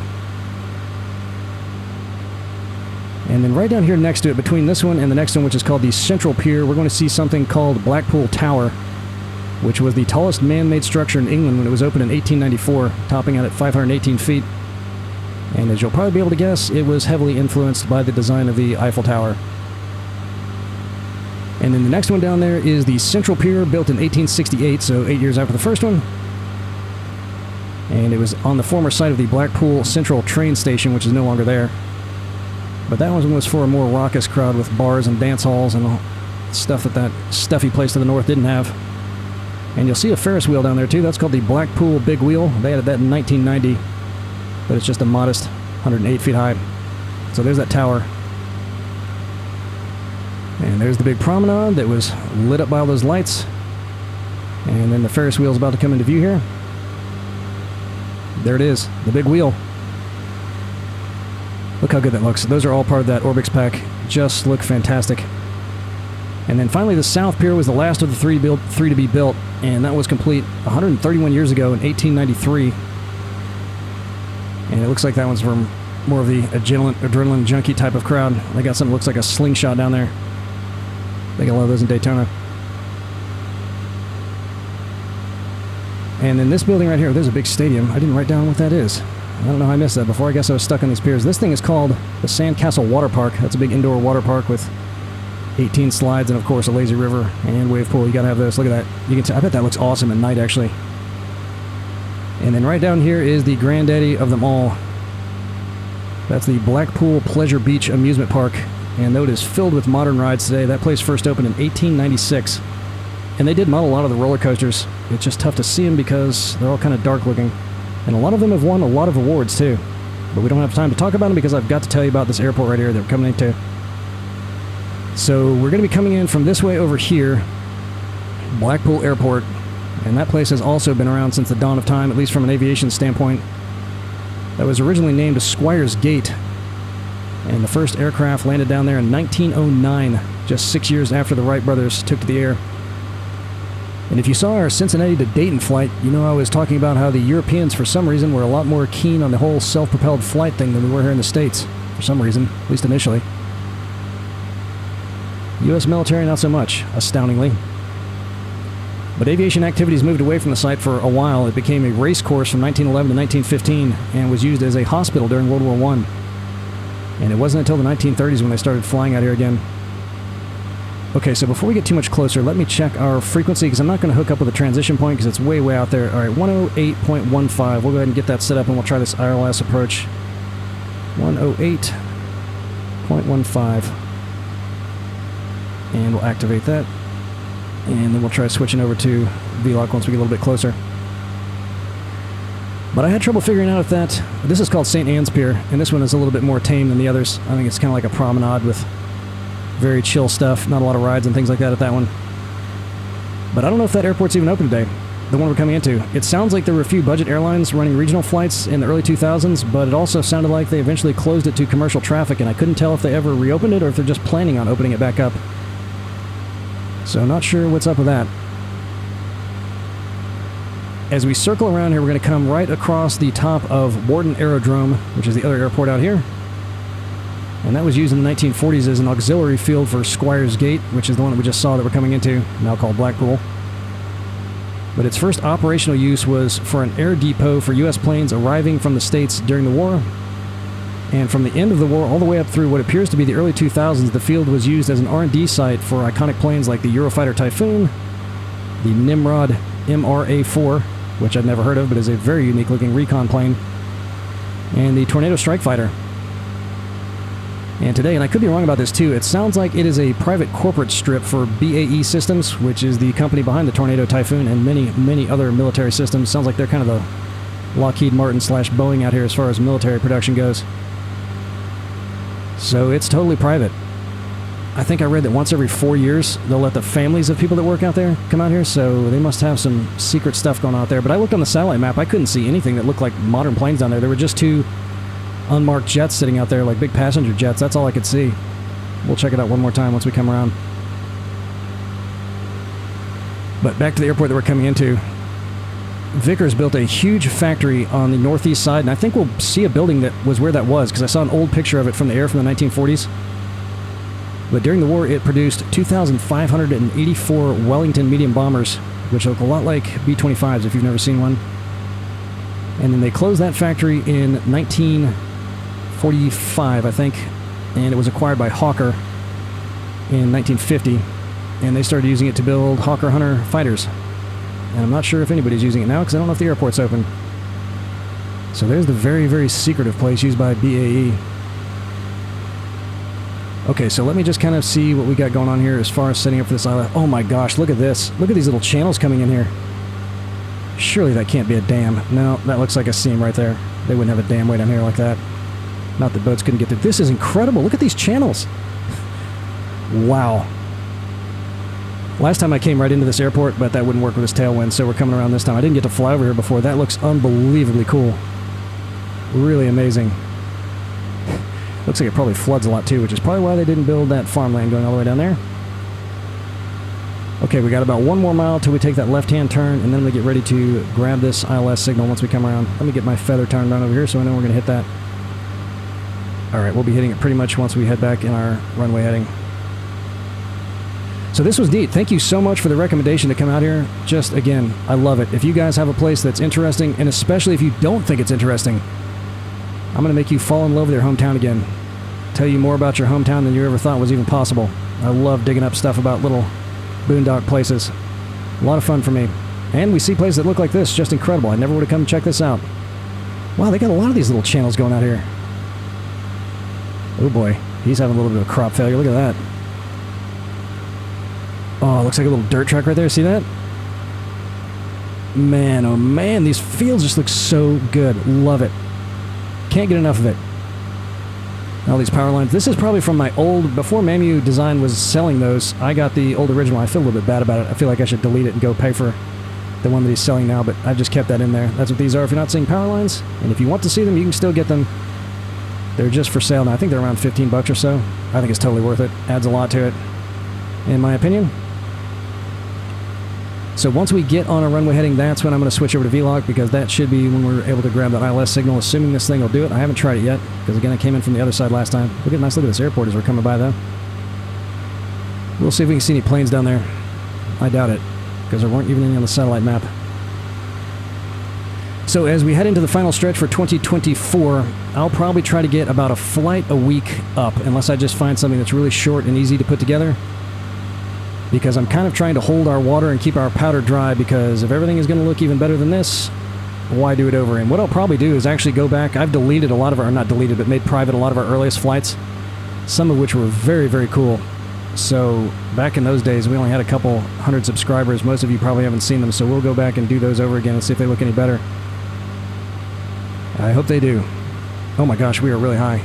[SPEAKER 1] And then right down here next to it, between this one and the next one, which is called the Central Pier, we're going to see something called Blackpool Tower, which was the tallest man-made structure in England when it was opened in 1894, topping out at 518 feet. And as you'll probably be able to guess, it was heavily influenced by the design of the Eiffel Tower. And then the next one down there is the Central Pier, built in 1868, so 8 years after the first one. And it was on the former site of the Blackpool Central train station, which is no longer there. But that one was for a more raucous crowd with bars and dance halls and stuff that stuffy place to the north didn't have. And you'll see a Ferris wheel down there too. That's called the Blackpool Big Wheel. They added that in 1990. But it's just a modest 108 feet high. So there's that tower. And there's the big promenade that was lit up by all those lights. And then the Ferris wheel's about to come into view here. There it is, the big wheel. Look how good that looks. Those are all part of that ORBX pack. Just look fantastic. And then finally the South Pier was the last of the three to be built, and that was complete 131 years ago in 1893. And it looks like that one's for more of the adrenaline junkie type of crowd. They got something that looks like a slingshot down there. They got a lot of those in Daytona. And in this building right here, there's a big stadium. I didn't write down what that is. I don't know how I missed that before. I guess I was stuck on these piers. This thing is called the Sandcastle Water Park. That's a big indoor water park with 18 slides and, of course, a lazy river and wave pool. You gotta have this. Look at that. You can I bet that looks awesome at night, actually. And then right down here is the granddaddy of them all. That's the Blackpool Pleasure Beach Amusement Park. And though it is filled with modern rides today, that place first opened in 1896. And they did model a lot of the roller coasters. It's just tough to see them because they're all kind of dark looking. And a lot of them have won a lot of awards too. But we don't have time to talk about them because I've got to tell you about this airport right here that we're coming into. So we're going to be coming in from this way over here, Blackpool Airport. And that place has also been around since the dawn of time, at least from an aviation standpoint. That was originally named Squires Gate. And the first aircraft landed down there in 1909, just 6 years after the Wright brothers took to the air. And if you saw our Cincinnati to Dayton flight, you know I was talking about how the Europeans, for some reason, were a lot more keen on the whole self-propelled flight thing than we were here in the States. For some reason, at least initially. U.S. military, not so much, astoundingly. But aviation activities moved away from the site for a while. It became a race course from 1911 to 1915 and was used as a hospital during World War I. And it wasn't until the 1930s when they started flying out here again. Okay, so before we get too much closer, let me check our frequency, because I'm not going to hook up with a transition point, because it's way, way out there. All right, 108.15. We'll go ahead and get that set up, and we'll try this ILS approach. 108.15. And we'll activate that. And then we'll try switching over to VLOC once we get a little bit closer. But I had trouble figuring out if that... This is called St. Anne's Pier, and this one is a little bit more tame than the others. I think it's kind of like a promenade with very chill stuff. Not a lot of rides and things like that at that one. But I don't know if that airport's even open today, the one we're coming into. It sounds like there were a few budget airlines running regional flights in the early 2000s, but it also sounded like they eventually closed it to commercial traffic, and I couldn't tell if they ever reopened it or if they're just planning on opening it back up. So not sure what's up with that. As we circle around here, we're going to come right across the top of Warton Aerodrome, which is the other airport out here. And that was used in the 1940s as an auxiliary field for Squires Gate, which is the one that we just saw that we're coming into, now called Blackpool. But its first operational use was for an air depot for U.S. planes arriving from the States during the war. And from the end of the war all the way up through what appears to be the early 2000s, the field was used as an R&D site for iconic planes like the Eurofighter Typhoon, the Nimrod MRA-4, which I'd never heard of but is a very unique looking recon plane, and the Tornado Strike Fighter. And today, and I could be wrong about this too, it sounds like it is a private corporate strip for BAE Systems, which is the company behind the Tornado Typhoon and many, many other military systems. Sounds like they're kind of the Lockheed Martin / Boeing out here as far as military production goes. So it's totally private. I think I read that once every 4 years, they'll let the families of people that work out there come out here, so they must have some secret stuff going on out there. But I looked on the satellite map, I couldn't see anything that looked like modern planes down there. There were just two unmarked jets sitting out there, like big passenger jets. That's all I could see. We'll check it out one more time once we come around. But back to the airport that we're coming into. Vickers built a huge factory on the northeast side, and I think we'll see a building that was where that was, because I saw an old picture of it from the air from the 1940s. But during the war, it produced 2,584 Wellington medium bombers, which look a lot like B-25s if you've never seen one. And then they closed that factory in 1945, I think, and it was acquired by Hawker in 1950, and they started using it to build Hawker Hunter fighters. And I'm not sure if anybody's using it now, because I don't know if the airport's open. So there's the very, very secretive place used by BAE. Okay, so let me just kind of see what we got going on here as far as setting up for this island. Oh my gosh, look at this. Look at these little channels coming in here. Surely that can't be a dam. No, that looks like a seam right there. They wouldn't have a dam way down here like that. Not that boats couldn't get through. This is incredible. Look at these channels. Wow. Last time I came right into this airport, but that wouldn't work with this tailwind, so we're coming around this time. I didn't get to fly over here before. That looks unbelievably cool. Really amazing. Looks like it probably floods a lot too, which is probably why they didn't build that farmland going all the way down there. Okay, we got about 1 more mile till we take that left-hand turn, and then we get ready to grab this ILS signal once we come around. Let me get my feather turned on over here so I know we're going to hit that. Alright, we'll be hitting it pretty much once we head back in our runway heading. So this was neat. Thank you so much for the recommendation to come out here. Just, again, I love it. If you guys have a place that's interesting, and especially if you don't think it's interesting, I'm going to make you fall in love with your hometown again. Tell you more about your hometown than you ever thought was even possible. I love digging up stuff about little boondock places. A lot of fun for me. And we see places that look like this. Just incredible. I never would have come and check this out. Wow, they got a lot of these little channels going out here. Oh boy. He's having a little bit of a crop failure. Look at that. Oh, it looks like a little dirt track right there. See that? Man, oh man, these fields just look so good. Love it. Can't get enough of it. All these power lines. This is probably from my old... Before Mamu Design was selling those, I got the old original. I feel a little bit bad about it. I feel like I should delete it and go pay for the one that he's selling now, but I've just kept that in there. That's what these are if you're not seeing power lines. And if you want to see them, you can still get them. They're just for sale now. I think they're around 15 bucks or so. I think it's totally worth it. Adds a lot to it, in my opinion. So once we get on a runway heading, that's when I'm going to switch over to V-Log, because that should be when we're able to grab that ILS signal, assuming this thing will do it. I haven't tried it yet, because again, I came in from the other side last time. Look at nice look at this airport as we're coming by, though. We'll see if we can see any planes down there. I doubt it, because there weren't even any on the satellite map. So as we head into the final stretch for 2024, I'll probably try to get about a flight a week up, unless I just find something that's really short and easy to put together. Because I'm kind of trying to hold our water and keep our powder dry, because if everything is going to look even better than this, why do it over? And what I'll probably do is actually go back. I've deleted a lot of our, not deleted, but made private a lot of our earliest flights, some of which were very, very cool. So back in those days, we only had a couple hundred subscribers. Most of you probably haven't seen them, so we'll go back and do those over again and see if they look any better. I hope they do. Oh my gosh, we are really high.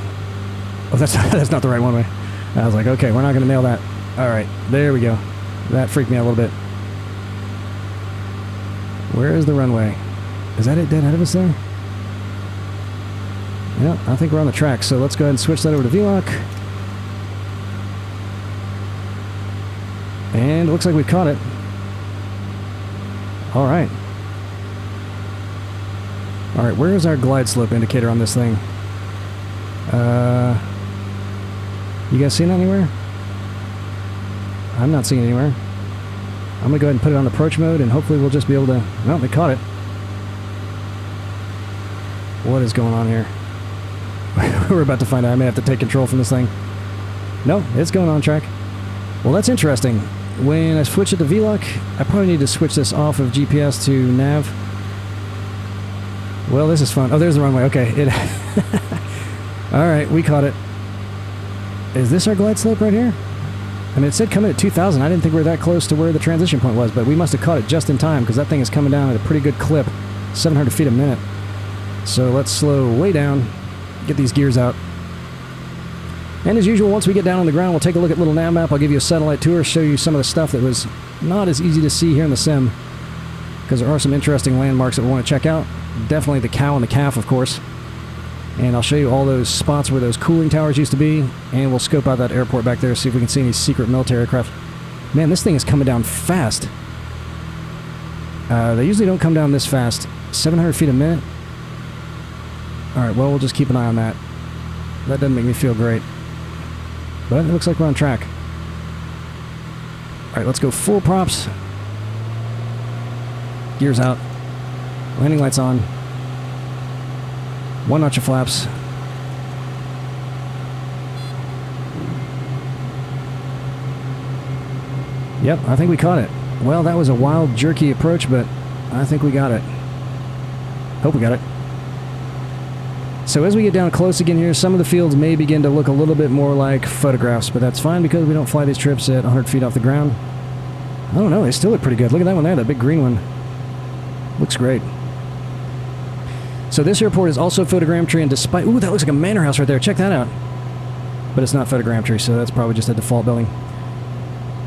[SPEAKER 1] Oh, that's not the right one way. I was like, okay, we're not going to nail that. All right, there we go. That freaked me out a little bit. Where is the runway? Is that it dead ahead of us there? Yeah, I think we're on the track, so let's go ahead and switch that over to V-Lock. And it looks like we caught it. Alright. Alright, where is our glide slope indicator on this thing? You guys seen that anywhere? I'm not seeing it anywhere. I'm going to go ahead and put it on approach mode, and hopefully we'll just be able to... Well, they caught it. What is going on here? We're about to find out. I may have to take control from this thing. No, it's going on track. Well, that's interesting. When I switch it to V-Lock, I probably need to switch this off of GPS to Nav. Well, this is fun. Oh, there's the runway. Okay. Alright, we caught it. Is this our glide slope right here? I mean, it said come in at 2,000. I didn't think we were that close to where the transition point was, but we must have caught it just in time, because that thing is coming down at a pretty good clip. 700 feet a minute. So let's slow way down, get these gears out. And as usual, once we get down on the ground, we'll take a look at little NavMap. I'll give you a satellite tour, show you some of the stuff that was not as easy to see here in the sim, because there are some interesting landmarks that we want to check out. Definitely the cow and the calf, of course. And I'll show you all those spots where those cooling towers used to be, and we'll scope out that airport back there, see if we can see any secret military aircraft. Man, this thing is coming down fast. They usually don't come down this fast. 700 feet a minute? Alright, well, we'll just keep an eye on that. That doesn't make me feel great. But it looks like we're on track. Alright, let's go full props. Gears out. Landing lights on. One notch of flaps. Yep, I think we caught it. Well, that was a wild, jerky approach, but I think we got it. Hope we got it. So as we get down close again here, some of the fields may begin to look a little bit more like photographs, but that's fine because we don't fly these trips at 100 feet off the ground. I don't know, they still look pretty good. Look at that one there, that big green one. Looks great. So this airport is also photogrammetry, and despite... Ooh, that looks like a manor house right there. Check that out. But it's not photogrammetry, so that's probably just a default building.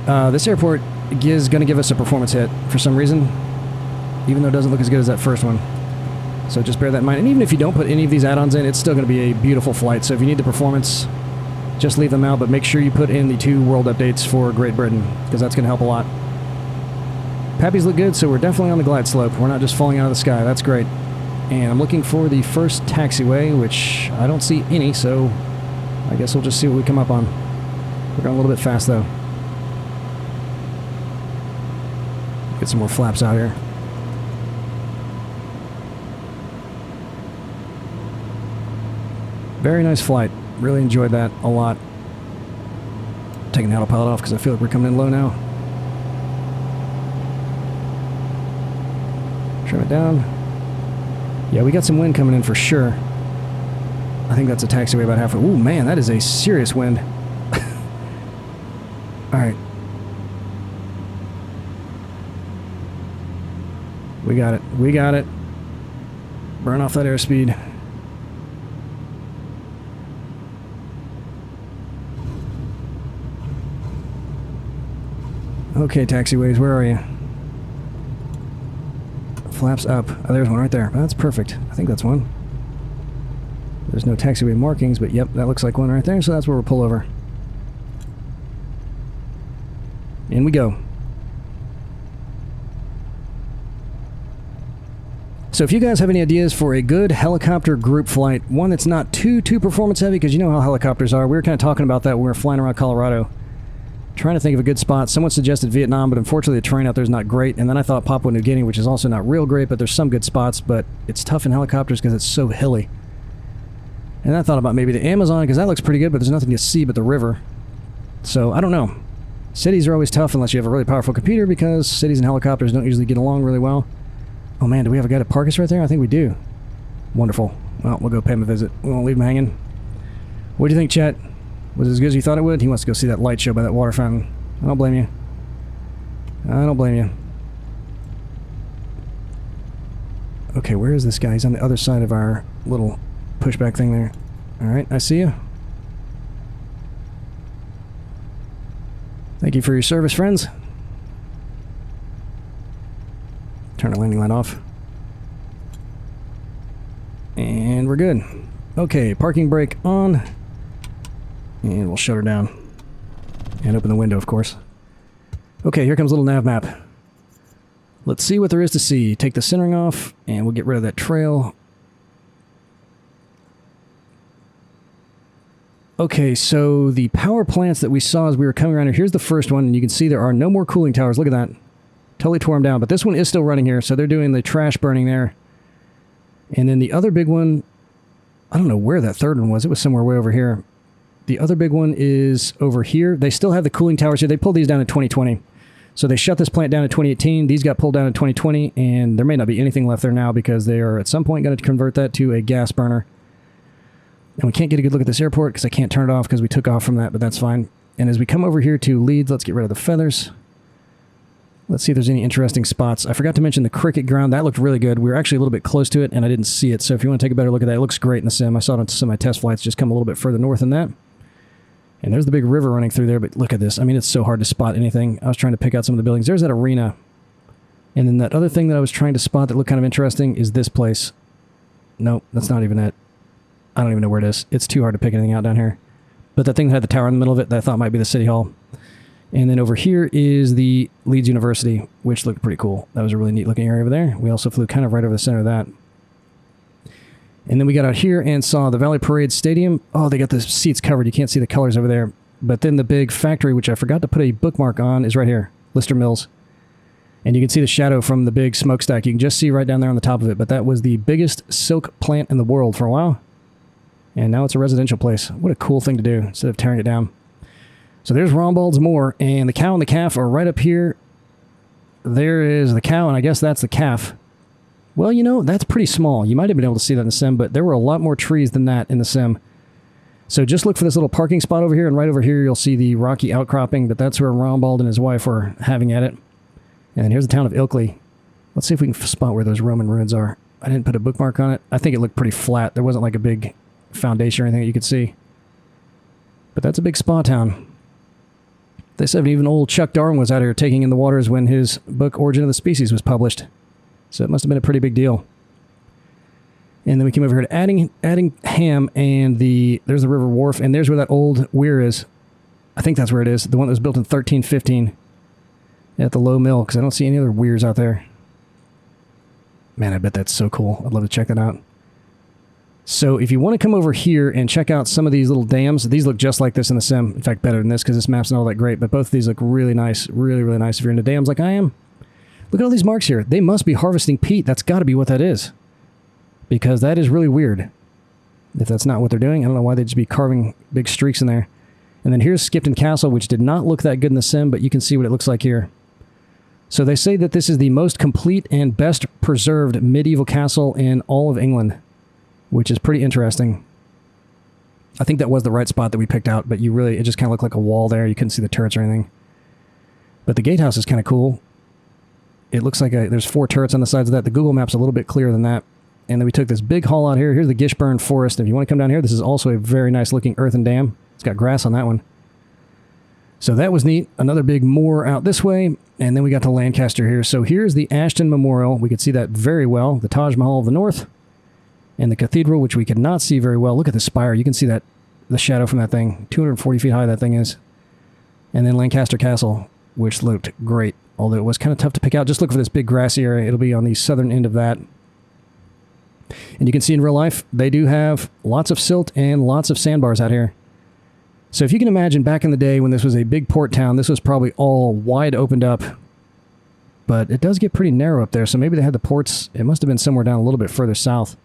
[SPEAKER 1] This airport is going to give us a performance hit for some reason, even though it doesn't look as good as that first one. So just bear that in mind. And even if you don't put any of these add-ons in, it's still going to be a beautiful flight. So if you need the performance, just leave them out, but make sure you put in the 2 world updates for Great Britain, because that's going to help a lot. Pappies look good, so we're definitely on the glide slope. We're not just falling out of the sky. That's great. And I'm looking for the first taxiway, which I don't see any, so I guess we'll just see what we come up on. We're going a little bit fast, though. Get some more flaps out here. Very nice flight. Really enjoyed that a lot. Taking the autopilot off because I feel like we're coming in low now. Trim it down. Yeah, we got some wind coming in for sure. I think that's a taxiway about halfway. Ooh, man, that is a serious wind. Alright. We got it. We got it. Burn off that airspeed. Okay, taxiways, where are you? Flaps up. Oh, there's one right there. That's perfect. I think that's one. There's no taxiway markings, but yep, that looks like one right there, so that's where we'll pull over. In we go. So if you guys have any ideas for a good helicopter group flight, one that's not too performance heavy, because you know how helicopters are. We were kind of talking about that when we were flying around Colorado. Trying to think of a good spot. Someone suggested Vietnam, but unfortunately the terrain out there is not great. And then I thought Papua New Guinea, which is also not real great, but there's some good spots, but it's tough in helicopters because it's so hilly. And I thought about maybe the Amazon, because that looks pretty good, but there's nothing to see but the river. So, I don't know. Cities are always tough unless you have a really powerful computer, because cities and helicopters don't usually get along really well. Oh man, do we have a guy to park us right there? I think we do. Wonderful. Well, we'll go pay him a visit. We won't leave him hanging. What do you think, Chet? Was it as good as you thought it would? He wants to go see that light show by that water fountain. I don't blame you. I don't blame you. Okay, where is this guy? He's on the other side of our little pushback thing there. Alright, I see you. Thank you for your service, friends. Turn the landing light off. And we're good. Okay, parking brake on. And we'll shut her down. And open the window, of course. Okay, here comes a little NavMap. Let's see what there is to see. Take the centering off, and we'll get rid of that trail. Okay, so the power plants that we saw as we were coming around here, here's the first one, and you can see there are no more cooling towers. Look at that. Totally tore them down, but this one is still running here, so they're doing the trash burning there. And then the other big one, I don't know where that third one was. It was somewhere way over here. The other big one is over here. They still have the cooling towers here. They pulled these down in 2020. So they shut this plant down in 2018. These got pulled down in 2020, and there may not be anything left there now because they are at some point going to convert that to a gas burner. And we can't get a good look at this airport because I can't turn it off because we took off from that, but that's fine. And as we come over here to Leeds, let's get rid of the feathers. Let's see if there's any interesting spots. I forgot to mention the cricket ground. That looked really good. We were actually a little bit close to it, and I didn't see it. So if you want to take a better look at that, it looks great in the sim. I saw it on some of my test flights. Just come a little bit further north than that. And there's the big river running through there, but look at this. I mean, it's so hard to spot anything. I was trying to pick out some of the buildings. There's that arena. And then that other thing that I was trying to spot that looked kind of interesting is this place. Nope, that's not even it. I don't even know where it is. It's too hard to pick anything out down here. But that thing that had the tower in the middle of it that I thought might be the city hall. And then over here is the Leeds University, which looked pretty cool. That was a really neat looking area over there. We also flew kind of right over the center of that. And then we got out here and saw the Valley Parade Stadium. Oh, they got the seats covered. You can't see the colors over there. But then the big factory, which I forgot to put a bookmark on, is right here. Lister Mills. And you can see the shadow from the big smokestack. You can just see right down there on the top of it. But that was the biggest silk plant in the world for a while. And now it's a residential place. What a cool thing to do instead of tearing it down. So there's Rombald's Moor. And the cow and the calf are right up here. There is the cow, and I guess that's the calf. Well, you know, that's pretty small. You might have been able to see that in the sim, but there were a lot more trees than that in the sim. So just look for this little parking spot over here, and right over here you'll see the rocky outcropping, but that's where Rombald and his wife were having at it. And here's the town of Ilkley. Let's see if we can spot where those Roman ruins are. I didn't put a bookmark on it. I think it looked pretty flat. There wasn't like a big foundation or anything that you could see. But that's a big spa town. They said even old Chuck Darwin was out here taking in the waters when his book Origin of the Species was published. So it must have been a pretty big deal. And then we came over here to Addingham, and there's the River Wharf, and there's where that old weir is. I think that's where it is. The one that was built in 1315 at the Low Mill, because I don't see any other weirs out there. Man, I bet that's so cool. I'd love to check that out. So if you want to come over here and check out some of these little dams, these look just like this in the sim. In fact, better than this because this map's not all that great, but both of these look really nice, really, really nice if you're into dams like I am. Look at all these marks here. They must be harvesting peat. That's got to be what that is. Because that is really weird. If that's not what they're doing, I don't know why they'd just be carving big streaks in there. And then here's Skipton Castle, which did not look that good in the sim, but you can see what it looks like here. So they say that this is the most complete and best preserved medieval castle in all of England, which is pretty interesting. I think that was the right spot that we picked out, but it just kind of looked like a wall there. You couldn't see the turrets or anything. But the gatehouse is kind of cool. It looks like there's 4 turrets on the sides of that. The Google Map's a little bit clearer than that. And then we took this big haul out here. Here's the Gishburn Forest. If you want to come down here, this is also a very nice looking earthen dam. It's got grass on that one. So that was neat. Another big moor out this way. And then we got to Lancaster here. So here's the Ashton Memorial. We could see that very well. The Taj Mahal of the north. And the cathedral, which we could not see very well. Look at the spire. You can see that the shadow from that thing. 240 feet high that thing is. And then Lancaster Castle, which looked great. Although it was kind of tough to pick out. Just look for this big grassy area. It'll be on the southern end of that. And you can see in real life, they do have lots of silt and lots of sandbars out here. So if you can imagine back in the day when this was a big port town, this was probably all wide opened up. But it does get pretty narrow up there, so maybe they had the ports. It must have been somewhere down a little bit further south.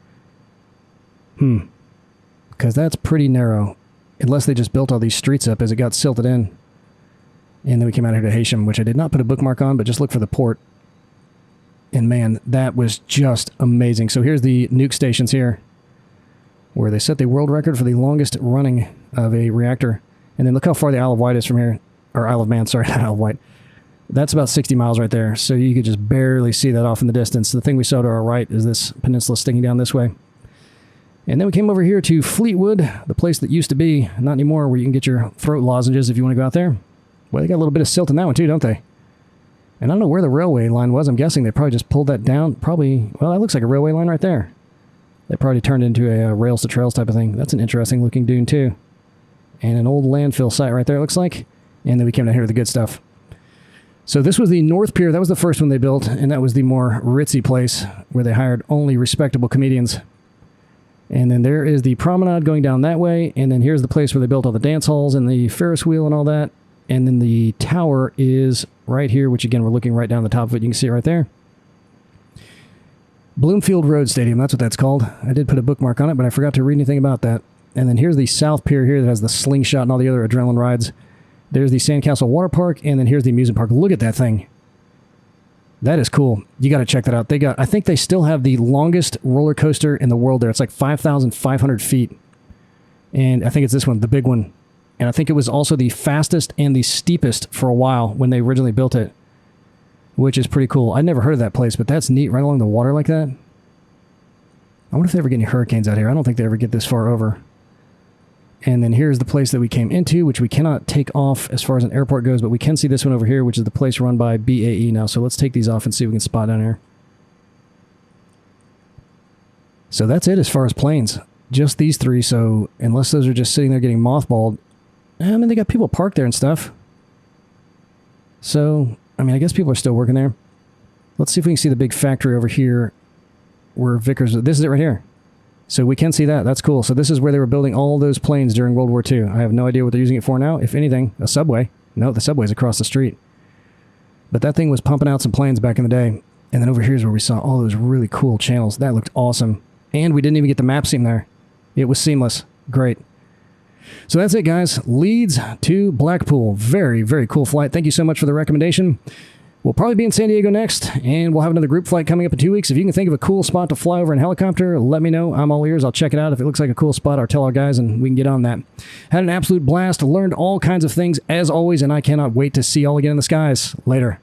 [SPEAKER 1] Because that's pretty narrow. Unless they just built all these streets up as it got silted in. And then we came out here to Heysham, which I did not put a bookmark on, but just look for the port. And man, that was just amazing. So here's the nuke stations here, where they set the world record for the longest running of a reactor. And then look how far the Isle of Wight is from here. Or Isle of Man, sorry, not Isle of Wight. That's about 60 miles right there. So you could just barely see that off in the distance. The thing we saw to our right is this peninsula sticking down this way. And then we came over here to Fleetwood, the place that used to be, not anymore, where you can get your throat lozenges if you want to go out there. Well, they got a little bit of silt in that one too, don't they? And I don't know where the railway line was. I'm guessing they probably just pulled that down. Probably, well, that looks like a railway line right there. They probably turned into a rails to trails type of thing. That's an interesting looking dune too. And an old landfill site right there, it looks like. And then we came down here to the good stuff. So this was the North Pier. That was the first one they built. And that was the more ritzy place where they hired only respectable comedians. And then there is the promenade going down that way. And then here's the place where they built all the dance halls and the Ferris wheel and all that. And then the tower is right here, which again, we're looking right down the top of it. You can see it right there. Bloomfield Road Stadium, that's what that's called. I did put a bookmark on it, but I forgot to read anything about that. And then here's the South Pier here that has the slingshot and all the other adrenaline rides. There's the Sandcastle Water Park, and then here's the amusement park. Look at that thing. That is cool. You got to check that out. I think they still have the longest roller coaster in the world there. It's like 5,500 feet. And I think it's this one, the big one. And I think it was also the fastest and the steepest for a while when they originally built it, which is pretty cool. I'd never heard of that place, but that's neat, right along the water like that. I wonder if they ever get any hurricanes out here. I don't think they ever get this far over. And then here's the place that we came into, which we cannot take off as far as an airport goes, but we can see this one over here, which is the place run by BAE now. So let's take these off and see if we can spot down here. So that's it as far as planes. Just these 3, so unless those are just sitting there getting mothballed, I mean, they got people parked there and stuff. So, I mean, I guess people are still working there. Let's see if we can see the big factory over here where Vickers... This is it right here. So we can see that. That's cool. So this is where they were building all those planes during World War II. I have no idea what they're using it for now. If anything, a subway. No, the subway's across the street. But that thing was pumping out some planes back in the day. And then over here is where we saw all those really cool channels. That looked awesome. And we didn't even get the map seam there. It was seamless. Great. So that's it, guys. Leeds to Blackpool. Very, very cool flight. Thank you so much for the recommendation. We'll probably be in San Diego next, and we'll have another group flight coming up in 2 weeks. If you can think of a cool spot to fly over in helicopter, let me know. I'm all ears. I'll check it out. If it looks like a cool spot, I'll tell our guys, and we can get on that. Had an absolute blast. Learned all kinds of things, as always, and I cannot wait to see y'all again in the skies. Later.